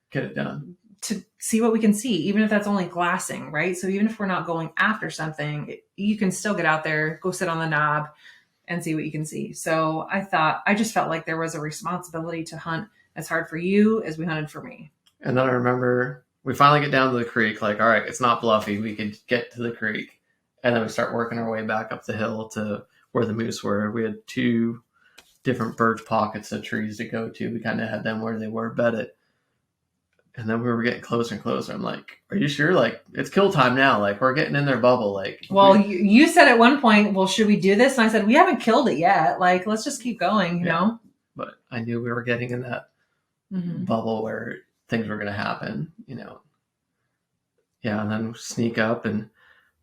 get it done. To see what we can see, even if that's only glassing, right? So even if we're not going after something, you can still get out there, go sit on the knob and see what you can see. So I just felt like there was a responsibility to hunt as hard for you as we hunted for me. And then I remember we finally get down to the creek, all right, it's not bluffy. We could get to the creek. And then we start working our way back up the hill to where the moose were. We had 2 different birch pockets of trees to go to. We kind of had them where they were bedded. And then we were getting closer and closer. I'm like, are you sure? It's kill time now. We're getting in their bubble. Well, you said at one point, well, should we do this? And I said, we haven't killed it yet. Let's just keep going, you know? But I knew we were getting in that bubble where things were going to happen, yeah, and then sneak up, and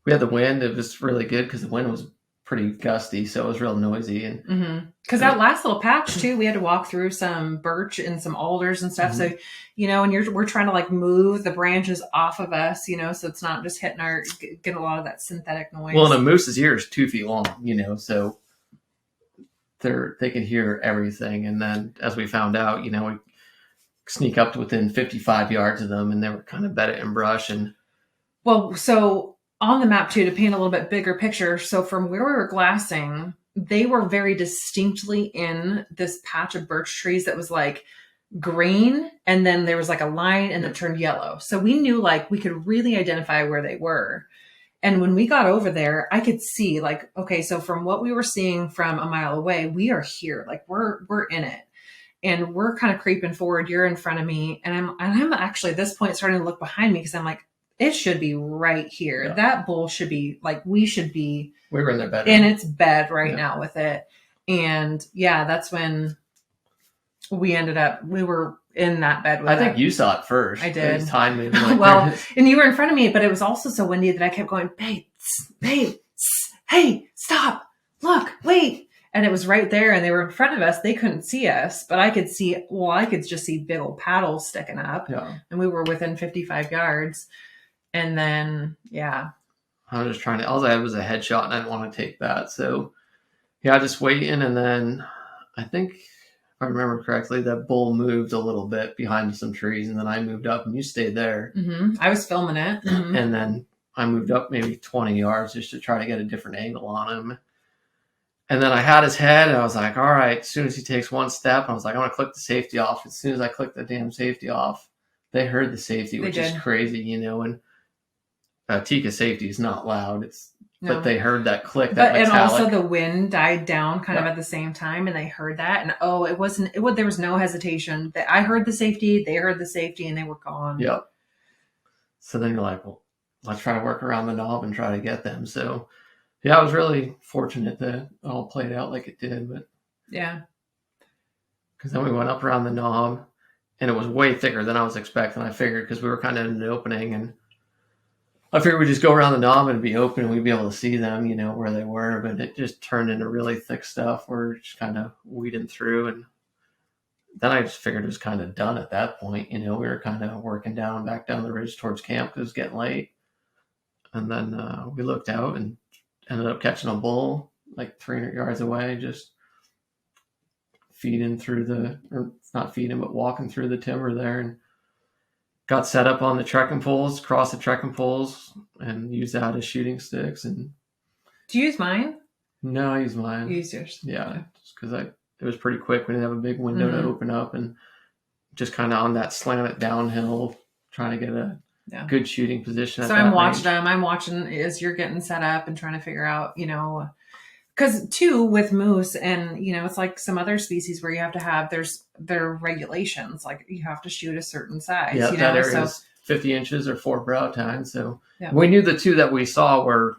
we had the wind. It was really good because the wind was pretty gusty, so it was real noisy. And because that last little patch too, we had to walk through some birch and some alders and stuff. So, and we're trying to like move the branches off of us, so it's not just hitting get a lot of that synthetic noise. Well, and a moose's ear is 2 feet long, so they can hear everything. And then as we found out, we sneak up to within 55 yards of them, and they were kind of bedded in brush. And well, so on the map too, to paint a little bit bigger picture. So from where we were glassing, they were very distinctly in this patch of birch trees that was like green. And then there was like a line and it turned yellow. So we knew like we could really identify where they were. And when we got over there, I could see like, okay, so from what we were seeing from a mile away, we are here, like we're in it. And we're kind of creeping forward. You're in front of me. And I'm actually at this point starting to look behind me because I'm like, it should be right here. Yeah. That bull should be like, we were in their bed in its bed right now with it. And yeah, that's when we were in that bed with I think you saw it first. I did. It was time moving like well, and you were in front of me, but it was also so windy that I kept going, Bates, hey, stop, look, wait. And it was right there and they were in front of us. They couldn't see us, but I could just see big old paddles sticking up. Yeah. And we were within 55 yards. And then, yeah. I was just all I had was a headshot and I didn't want to take that. So, yeah, just waiting. And then I think, if I remember correctly, that bull moved a little bit behind some trees. And then I moved up and you stayed there. Mm-hmm. I was filming it. Mm-hmm. And then I moved up maybe 20 yards just to try to get a different angle on him. And then I had his head and I was like, all right, as soon as he takes one step, I was like, I'm going to click the safety off. As soon as I clicked the damn safety off, they heard the safety, which is crazy, and Tika safety is not loud. But they heard that click, that metallic. And also the wind died down kind of at the same time, and they heard that. And there was no hesitation. I heard the safety, they heard the safety, and they were gone. Yep. So then you're like, well, let's try to work around the knob and try to get them. So yeah, I was really fortunate that it all played out like it did. But yeah, because then we went up around the knob, and it was way thicker than I was expecting. I figured because we were kind of in an opening, and I figured we'd just go around the knob and it'd be open and we'd be able to see them, where they were. But it just turned into really thick stuff. We're just kind of weeding through. And then I just figured it was kind of done at that point. We were kind of working back down the ridge towards camp because it was getting late. And then we looked out and ended up catching a bull like 300 yards away, just walking through the timber there, and got set up on the trekking poles, crossed the trekking poles, and used that as shooting sticks. And do you use mine? No, I used mine. You used yours? Yeah, just because it was pretty quick. We didn't have a big window to open up, and just kind of on that slanted downhill, trying to get a good shooting position. So I'm watching them. I'm watching as you're getting set up and trying to figure out, because too with moose and, it's like some other species where you have to have, their regulations, like you have to shoot a certain size. Yeah, that area is 50 inches or 4 brow tines. So we knew the 2 that we saw were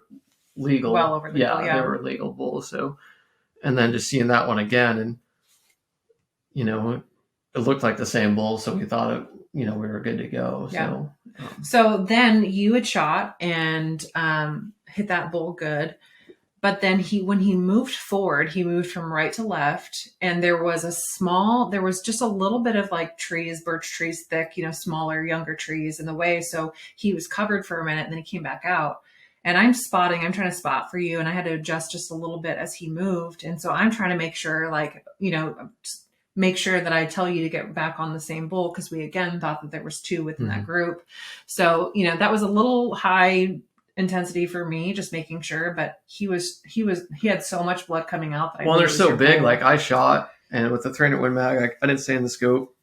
legal. Well over legal, yeah. They were legal bulls. So, and then just seeing that one again, and, it looked like the same bull. So we thought we were good to go. Yeah. So then you had shot and hit that bull good. But then when he moved forward, he moved from right to left. And there was just a little bit of like trees, birch trees, thick, smaller, younger trees in the way. So he was covered for a minute and then he came back out. And I'm trying to spot for you. And I had to adjust just a little bit as he moved. And so I'm trying to make sure make sure that I tell you to get back on the same bull. Cause we again thought that there was 2 within that group. So, that was a little high intensity for me, just making sure, but he had so much blood coming out. That they're so big. Bull. Like I shot and with the 300 Win Mag, I didn't stay in the scope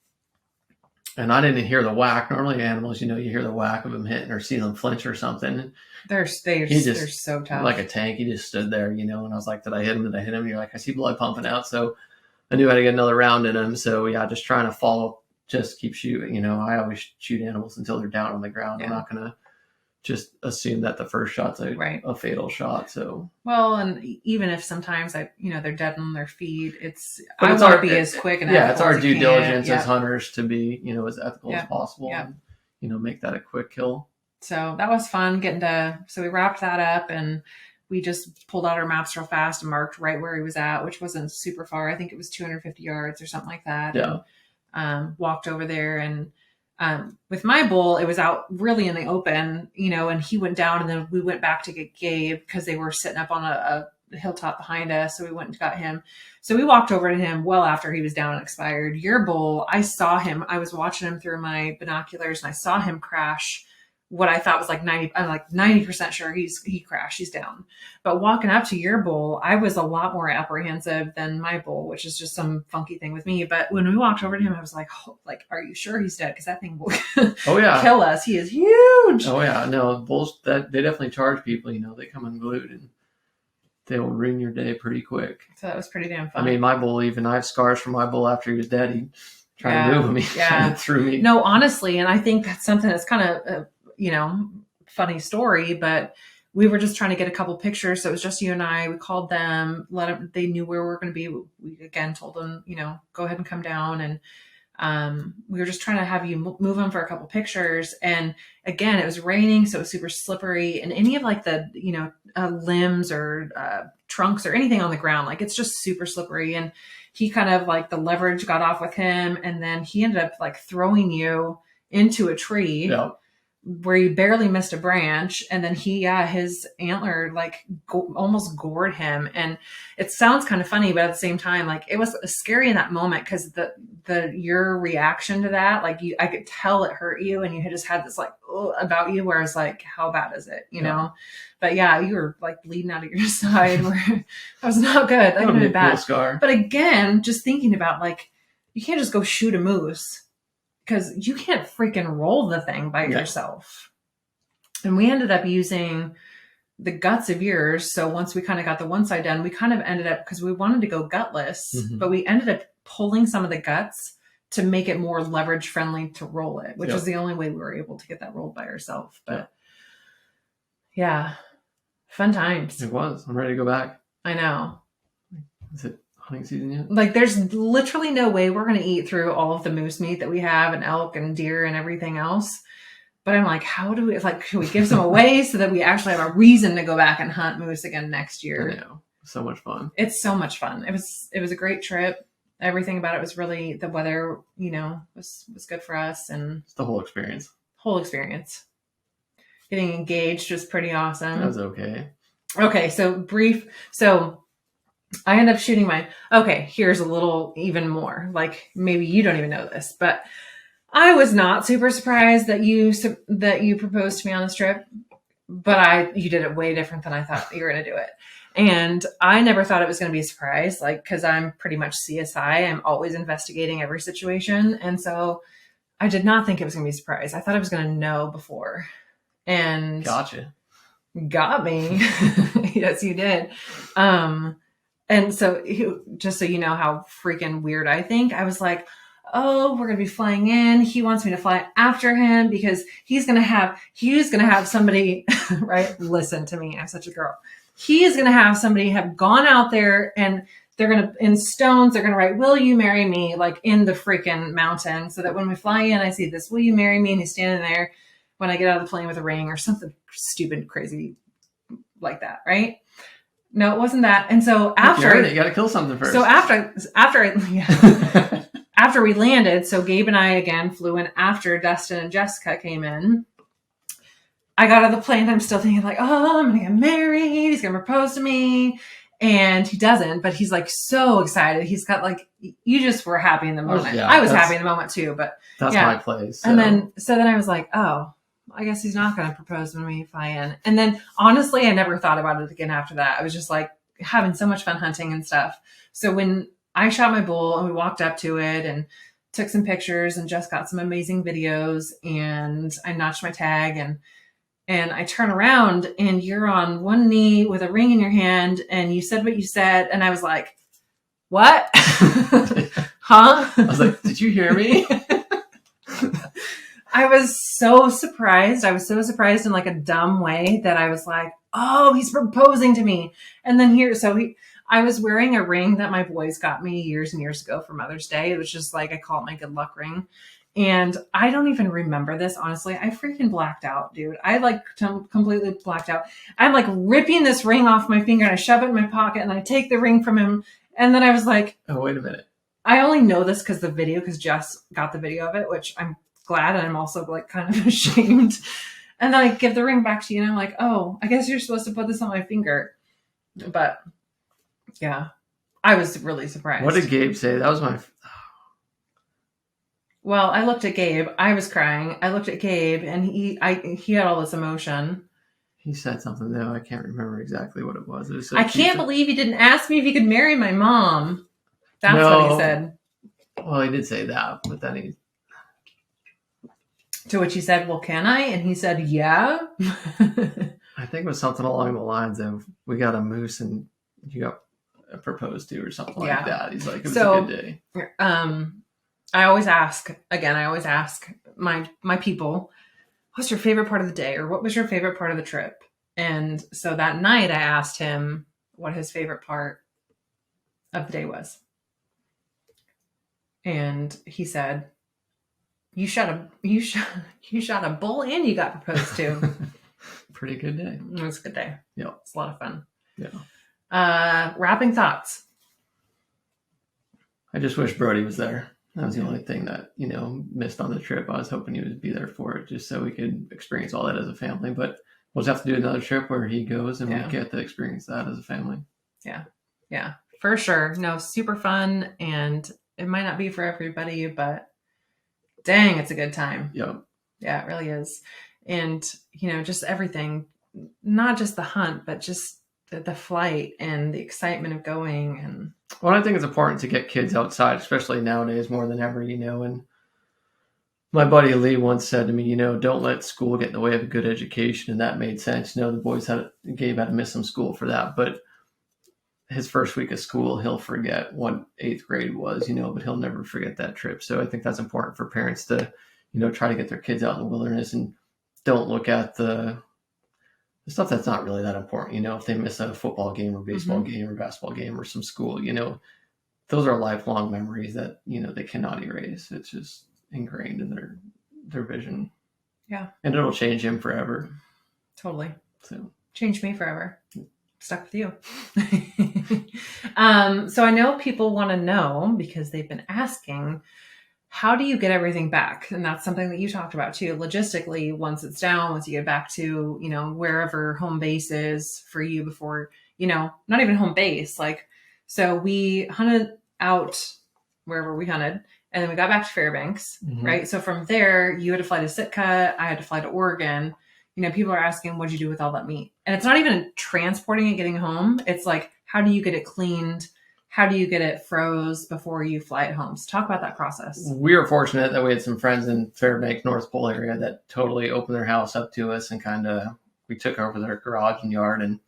and I didn't hear the whack. Normally animals, you hear the whack of them hitting or see them flinch or something. They're so tough. Like a tank. He just stood there, and I was like, did I hit him? And you're like, I see blood pumping out. So I knew I had to get another round in him. So yeah, just trying to follow, just keep shooting. I always shoot animals until they're down on the ground. Yeah. I'm not going to just assume that the first shot's a fatal shot. So, well, and even if sometimes they're dead on their feet, I want to be as quick and it's our due diligence as hunters to be, as ethical as possible. Yeah. And, make that a quick kill. So that was fun so we wrapped that up and we just pulled out our maps real fast and marked right where he was at, which wasn't super far. I think it was 250 yards or something like that. Yeah. And walked over there. And with my bull, it was out really in the open, and he went down and then we went back to get Gabe because they were sitting up on a hilltop behind us. So we went and got him. So we walked over to him well after he was down and expired. Your bull, I saw him. I was watching him through my binoculars and I saw him crash what I thought was like 90% sure he crashed. He's down. But walking up to your bull, I was a lot more apprehensive than my bull, which is just some funky thing with me. But when we walked over to him, I was like, are you sure he's dead? Because that thing will kill us. He is huge. Oh yeah. No, bulls that they definitely charge people, they come unglued and they will ruin your day pretty quick. So that was pretty damn fun. I mean, my bull, even I have scars from my bull after he was dead. He tried to move me. Yeah. Threw me. No, honestly. And I think that's something that's kind of, funny story, but we were just trying to get a couple pictures. So it was just you and I. We called them, they knew where we were going to be. We again told them, go ahead and come down. And we were just trying to have you move them for a couple pictures. And again, it was raining, so it was super slippery. And any of like the, limbs or trunks or anything on the ground, like it's just super slippery. And he kind of like the leverage got off with him. And then he ended up like throwing you into a tree. Yeah. Where you barely missed a branch, and then his antler like almost gored him. And it sounds kind of funny, but at the same time, like it was scary in that moment because your reaction to that, like I could tell it hurt you, and you had just had this like about you, whereas like how bad is it, you know? But yeah, you were like bleeding out of your side, where that was not good. That could have been bad. Cool scar. But again, just thinking about like you can't just go shoot a moose. Because you can't freaking roll the thing by yourself. And we ended up using the guts of yours. So once we kind of got the one side done, we kind of ended up, because we wanted to go gutless, but we ended up pulling some of the guts to make it more leverage friendly to roll it, which is the only way we were able to get that rolled by ourselves. But yeah, fun times. It was. I'm ready to go back. I know. Is it hunting season yet? Like there's literally no way we're going to eat through all of the moose meat that we have and elk and deer and everything else. But I'm like, can we give some away so that we actually have a reason to go back and hunt moose again next year? I know. So much fun. It's so much fun. It was a great trip. Everything about it was really, the weather, was good for us. And it's the whole experience. Getting engaged was pretty awesome. That was okay. Okay. So I end up shooting here's a little even more, like maybe you don't even know this, but I was not super surprised that you proposed to me on this trip, but you did it way different than I thought you were going to do it. And I never thought it was going to be a surprise, like, cause I'm pretty much CSI. I'm always investigating every situation. And so I did not think it was going to be a surprise. I thought I was going to know before. And gotcha. Got me. Yes, you did. And so just so you know how freaking weird I think, I was like, oh, we're going to be flying in. He wants me to fly after him because he's going to have somebody, right? Listen to me. I'm such a girl. He is going to have somebody have gone out there and they're going to, in stones, they're going to write, will you marry me? Like in the freaking mountain. So that when we fly in, I see this, will you marry me? And he's standing there when I get out of the plane with a ring or something stupid, crazy like that. Right. No, it wasn't that. And so after you got to kill something first. So after we landed, so Gabe and I again flew in after Dustin and Jessica came in. I got out of the plane and I'm still thinking like, oh, I'm going to get married. He's going to propose to me. And he doesn't, but he's like so excited. He's got like, you just were happy in the moment. I was happy in the moment too, but that's my place. So. And then I was like, oh, I guess he's not going to propose when we fly in. And then honestly, I never thought about it again after that. I was just like having so much fun hunting and stuff. So when I shot my bull and we walked up to it and took some pictures and just got some amazing videos and I notched my tag and I turn around and you're on one knee with a ring in your hand and you said what you said. And I was like, what? Huh? I was like, did you hear me? I was so surprised. I was so surprised in like a dumb way that I was like, oh, he's proposing to me. And then I was wearing a ring that my boys got me years and years ago for Mother's Day. It was just like, I call it my good luck ring. And I don't even remember this, honestly. I freaking blacked out, dude. I like completely blacked out. I'm like ripping this ring off my finger and I shove it in my pocket and I take the ring from him. And then I was like, oh, wait a minute. I only know this because Jess got the video of it, which I'm glad. And I'm also like kind of ashamed. And then I give the ring back to you and I'm like, oh, I guess you're supposed to put this on my finger. But yeah, I was really surprised. What did Gabe say? That was my... Well, I looked at Gabe. I was crying. I looked at Gabe, and he had all this emotion. He said something, though. I can't remember exactly what it was. It was I can't believe he didn't ask me if he could marry my mom. That's what he said. Well, he did say that, but then he... To which he said, well, can I? And he said, yeah. I think it was something along the lines of, we got a moose and you got proposed to or something like that. He's like, it was a good day. I always ask my people, what's your favorite part of the day? Or what was your favorite part of the trip? And so that night I asked him what his favorite part of the day was. And he said, you shot a bull and you got proposed to. Pretty good day. It was a good day. Yeah. It's a lot of fun. Yeah. Wrapping thoughts. I just wish Brody was there. That was the only thing that, missed on the trip. I was hoping he would be there for it just so we could experience all that as a family. But we'll just have to do another trip where he goes and we get to experience that as a family. Yeah. Yeah, for sure. No, super fun. And it might not be for everybody, but dang, it's a good time. Yep. Yeah, it really is. And, just everything, not just the hunt, but just the flight and the excitement of going. And well, I think it's important to get kids outside, especially nowadays more than ever, and my buddy Lee once said to me, don't let school get in the way of a good education. And that made sense. The Gabe had to miss some school for that, but his first week of school, he'll forget what 8th grade was, but he'll never forget that trip. So I think that's important for parents to, try to get their kids out in the wilderness and don't look at the stuff that's not really that important. If they miss a football game or baseball game or basketball game or some school, those are lifelong memories that, they cannot erase. It's just ingrained in their vision. Yeah. And it'll change him forever. Totally. So change me forever. Stuck with you. So I know people want to know, because they've been asking, how do you get everything back? And that's something that you talked about too. Logistically, once it's down, once you get back to, wherever home base is for you before, not even home base. So we hunted out wherever we hunted, and then we got back to Fairbanks, right? So from there, you had to fly to Sitka. I had to fly to Oregon. People are asking, what'd you do with all that meat? And it's not even transporting it, getting home. It's like, how do you get it cleaned? How do you get it froze before you fly it home? So talk about that process. We were fortunate that we had some friends in Fairbanks, North Pole area that totally opened their house up to us and we took over their garage and yard and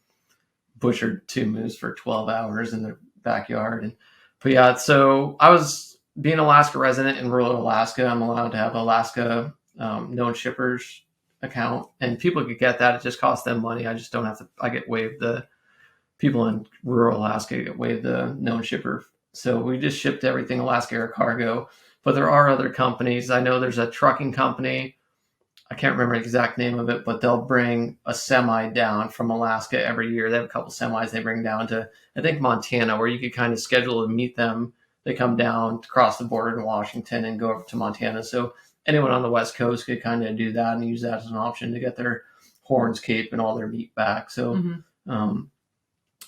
butchered 2 moose for 12 hours in their backyard. But yeah, so I was being an Alaska resident in rural Alaska. I'm allowed to have Alaska known shippers account, and people could get that. It just costs them money. I just don't have to. I get waived the people in rural Alaska get waived the known shipper. So we just shipped everything Alaska Air Cargo. But there are other companies. I know there's a trucking company. I can't remember the exact name of it, but they'll bring a semi down from Alaska every year. They have a couple semis they bring down to, I think, Montana, where you could kind of schedule to meet them. They come down to cross the border to Washington and go over to Montana. So anyone on the West Coast could kind of do that and use that as an option to get their horns, cape, and all their meat back. So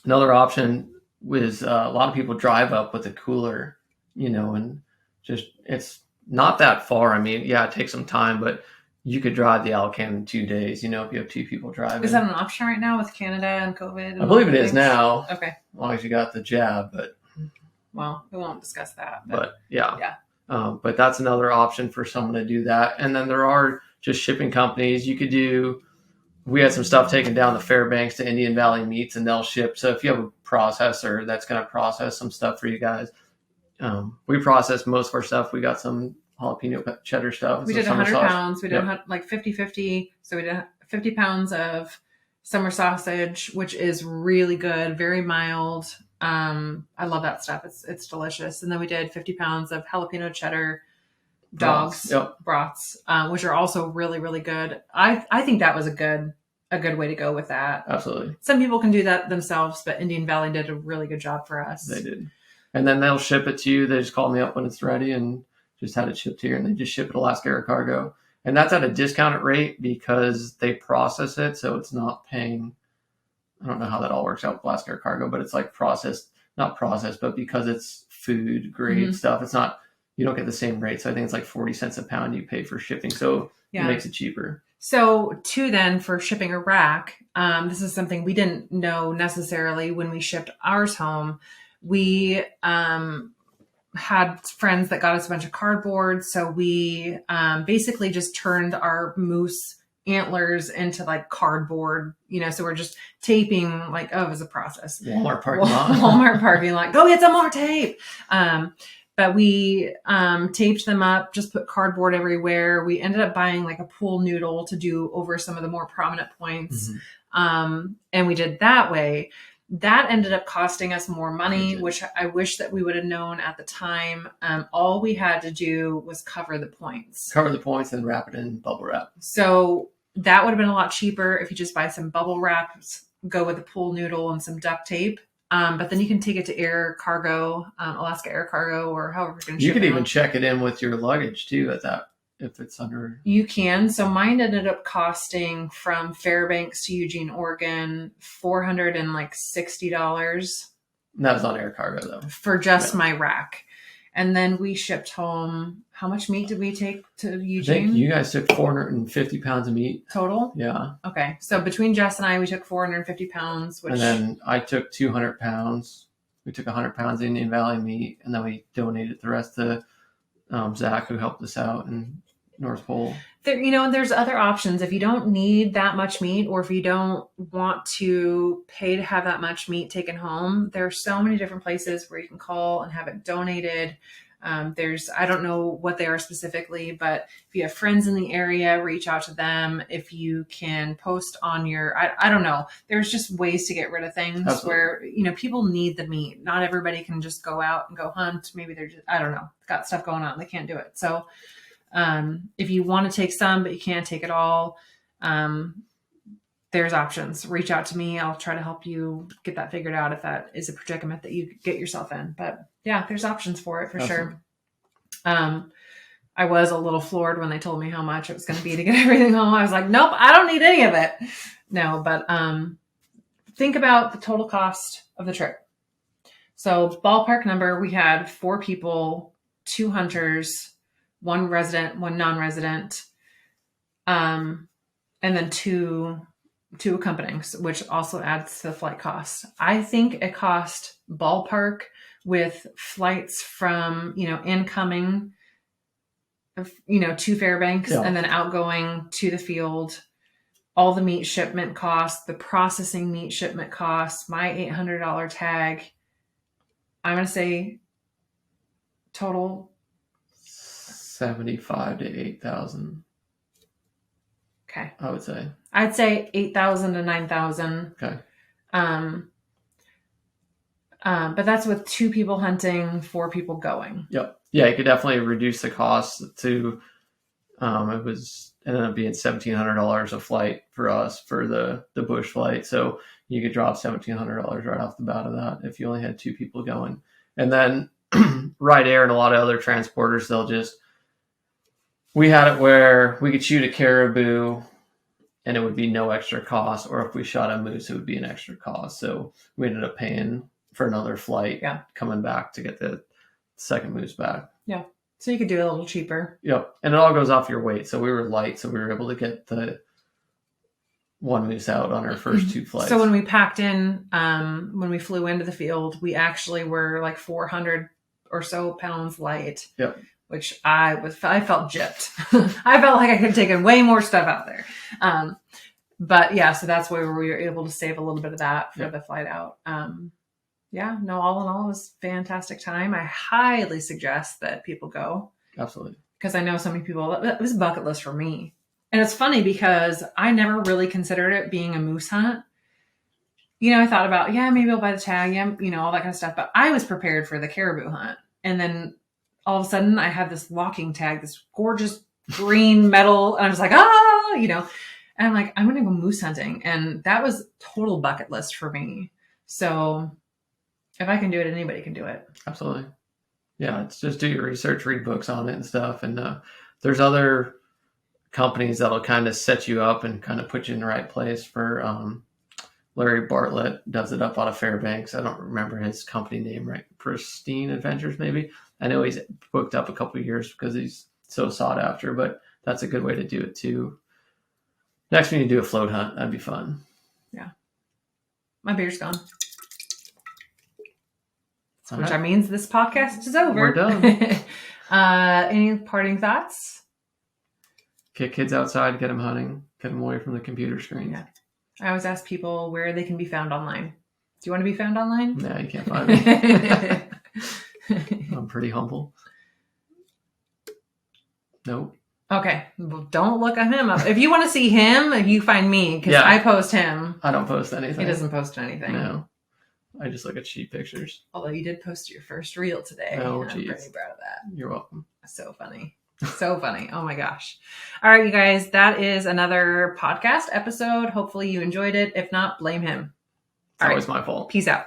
another option was a lot of people drive up with a cooler, and just it's not that far. I mean, yeah, it takes some time, but you could drive the Alcan in 2 days, if you have 2 people driving. Is that an option right now with Canada and COVID? And I believe it is now. Okay. As long as you got the jab, but. Well, we won't discuss that. But yeah. But that's another option for someone to do that. And then there are just shipping companies. You could do, we had some stuff taken down the Fairbanks to Indian Valley Meats, and they'll ship. So if you have a processor that's going to process some stuff for you guys, we process most of our stuff. We got some jalapeno cheddar stuff. We did 100 pounds. We did like 50-50. So we did 50 pounds of summer sausage, which is really good, very mild. I love that stuff. It's delicious. And then we did 50 pounds of jalapeno cheddar, dogs Yep. broths, which are also really, really good. I think that was a good way to go with that. Absolutely. Some people can do that themselves, but Indian Valley did a really good job for us. They did. And then they'll ship it to you. They just call me up when it's ready and just had it shipped here, and they just ship it Alaska Air Cargo. And that's at a discounted rate because they process it, so it's not paying. I don't know how that all works out with Alaska Air Cargo, but it's like not processed, but because it's food grade stuff, it's not, you don't get the same rate. So I think it's like 40 cents a pound you pay for shipping. So it makes it cheaper. So then for shipping a rack, this is something we didn't know necessarily when we shipped ours home. We had friends that got us a bunch of cardboard. So we basically just turned our moose antlers into like cardboard, so we're just taping like, it was a process. Walmart parking lot. Walmart parking lot. Go get some more tape. But we taped them up, just put cardboard everywhere. We ended up buying like a pool noodle to do over some of the more prominent points. And we did that way. That ended up costing us more money, which I wish that we would have known at the time. All we had to do was cover the points. And wrap it in bubble wrap. So that would have been a lot cheaper if you just buy some bubble wraps, go with a pool noodle and some duct tape. But then you can take it to air cargo, Alaska Air Cargo, or however you're going to ship it. You could even check it in with your luggage too at that, if it's under. You can. So mine ended up costing from Fairbanks to Eugene, Oregon, $460. That was on air cargo though. For just my rack. And then we shipped home. How much meat did we take to Eugene? I think you guys took 450 pounds of meat. Total? Yeah. Okay. So between Jess and I, we took 450 pounds. And then I took 200 pounds. We took 100 pounds of Indian Valley meat, and then we donated the rest to Zach, who helped us out in North Pole. There's other options. If you don't need that much meat, or if you don't want to pay to have that much meat taken home, there are so many different places where you can call and have it donated. I don't know what they are specifically, but if you have friends in the area, reach out to them. If you can post on I don't know, there's just ways to get rid of things. Absolutely. Where, people need the meat. Not everybody can just go out and go hunt. Maybe they're just, I don't know, got stuff going on. They can't do it. So, if you want to take some, but you can't take it all, there's options. Reach out to me. I'll try to help you get that figured out if that is a predicament that you get yourself in. But yeah, there's options for it for Absolutely. Sure. I was a little floored when they told me how much it was going to be to get everything home. I was like, nope, I don't need any of it. No, but think about the total cost of the trip. So ballpark number, we had 4 people, 2 hunters, 1 resident, 1 non-resident, and then two accompanying, which also adds to the flight costs. I think it cost ballpark with flights from, incoming, to Fairbanks and then outgoing to the field, all the meat shipment costs, the processing meat shipment costs, my $800 tag. I'm going to say total 75 to 8,000. Okay. I would say. I'd say 8,000 to 9,000. Okay. But that's with 2 people hunting, 4 people going. Yep. Yeah, you could definitely reduce the cost to. It ended up being $1,700 a flight for us for the bush flight. So you could drop $1,700 right off the bat of that if you only had 2 people going. And then Ride Air and a lot of other transporters, we had it where we could shoot a caribou and it would be no extra cost, or if we shot a moose, it would be an extra cost. So we ended up paying for another flight coming back to get the second moose back. Yeah. So you could do it a little cheaper. Yep. And it all goes off your weight. So we were light, so we were able to get the 1 moose out on our first 2 flights. So when we packed in, when we flew into the field, we actually were like 400 or so pounds light. Yep. Which I felt gypped. I felt like I could have taken way more stuff out there. But yeah, so that's where we were able to save a little bit of that for the flight out. All in all, it was a fantastic time. I highly suggest that people go. Absolutely. Because I know so many people, it was a bucket list for me. And it's funny because I never really considered it being a moose hunt. I thought about, maybe I'll buy the tag, all that kind of stuff. But I was prepared for the caribou hunt. And then all of a sudden I have this walking tag, this gorgeous green metal. And I'm just like, ah, you know, and I'm like, I'm going to go moose hunting. And that was total bucket list for me. So if I can do it, anybody can do it. Absolutely. Yeah. It's just do your research, read books on it and stuff. And there's other companies that'll kind of set you up and kind of put you in the right place. For Larry Bartlett does it up out of Fairbanks. I don't remember his company name, right? Pristine Adventures, maybe. I know he's booked up a couple of years because he's so sought after, but that's a good way to do it too. Next, we need to do a float hunt. That'd be fun. Yeah. My beer's gone. Which means this podcast is over. We're done. Any parting thoughts? Get kids outside, get them hunting, get them away from the computer screens. Yeah. I always ask people where they can be found online. Do you want to be found online? No, you can't find me. I'm pretty humble. Nope. Okay. Well, don't look at him up. If you want to see him, you find me because I post him. I don't post anything. He doesn't post anything. No. I just look at cheap pictures. Although you did post your first reel today. Oh, I'm geez. pretty proud of that. You're welcome. So funny. So funny. Oh my gosh. All right, you guys, that is another podcast episode. Hopefully you enjoyed it. If not, blame him. It's always my fault. Peace out.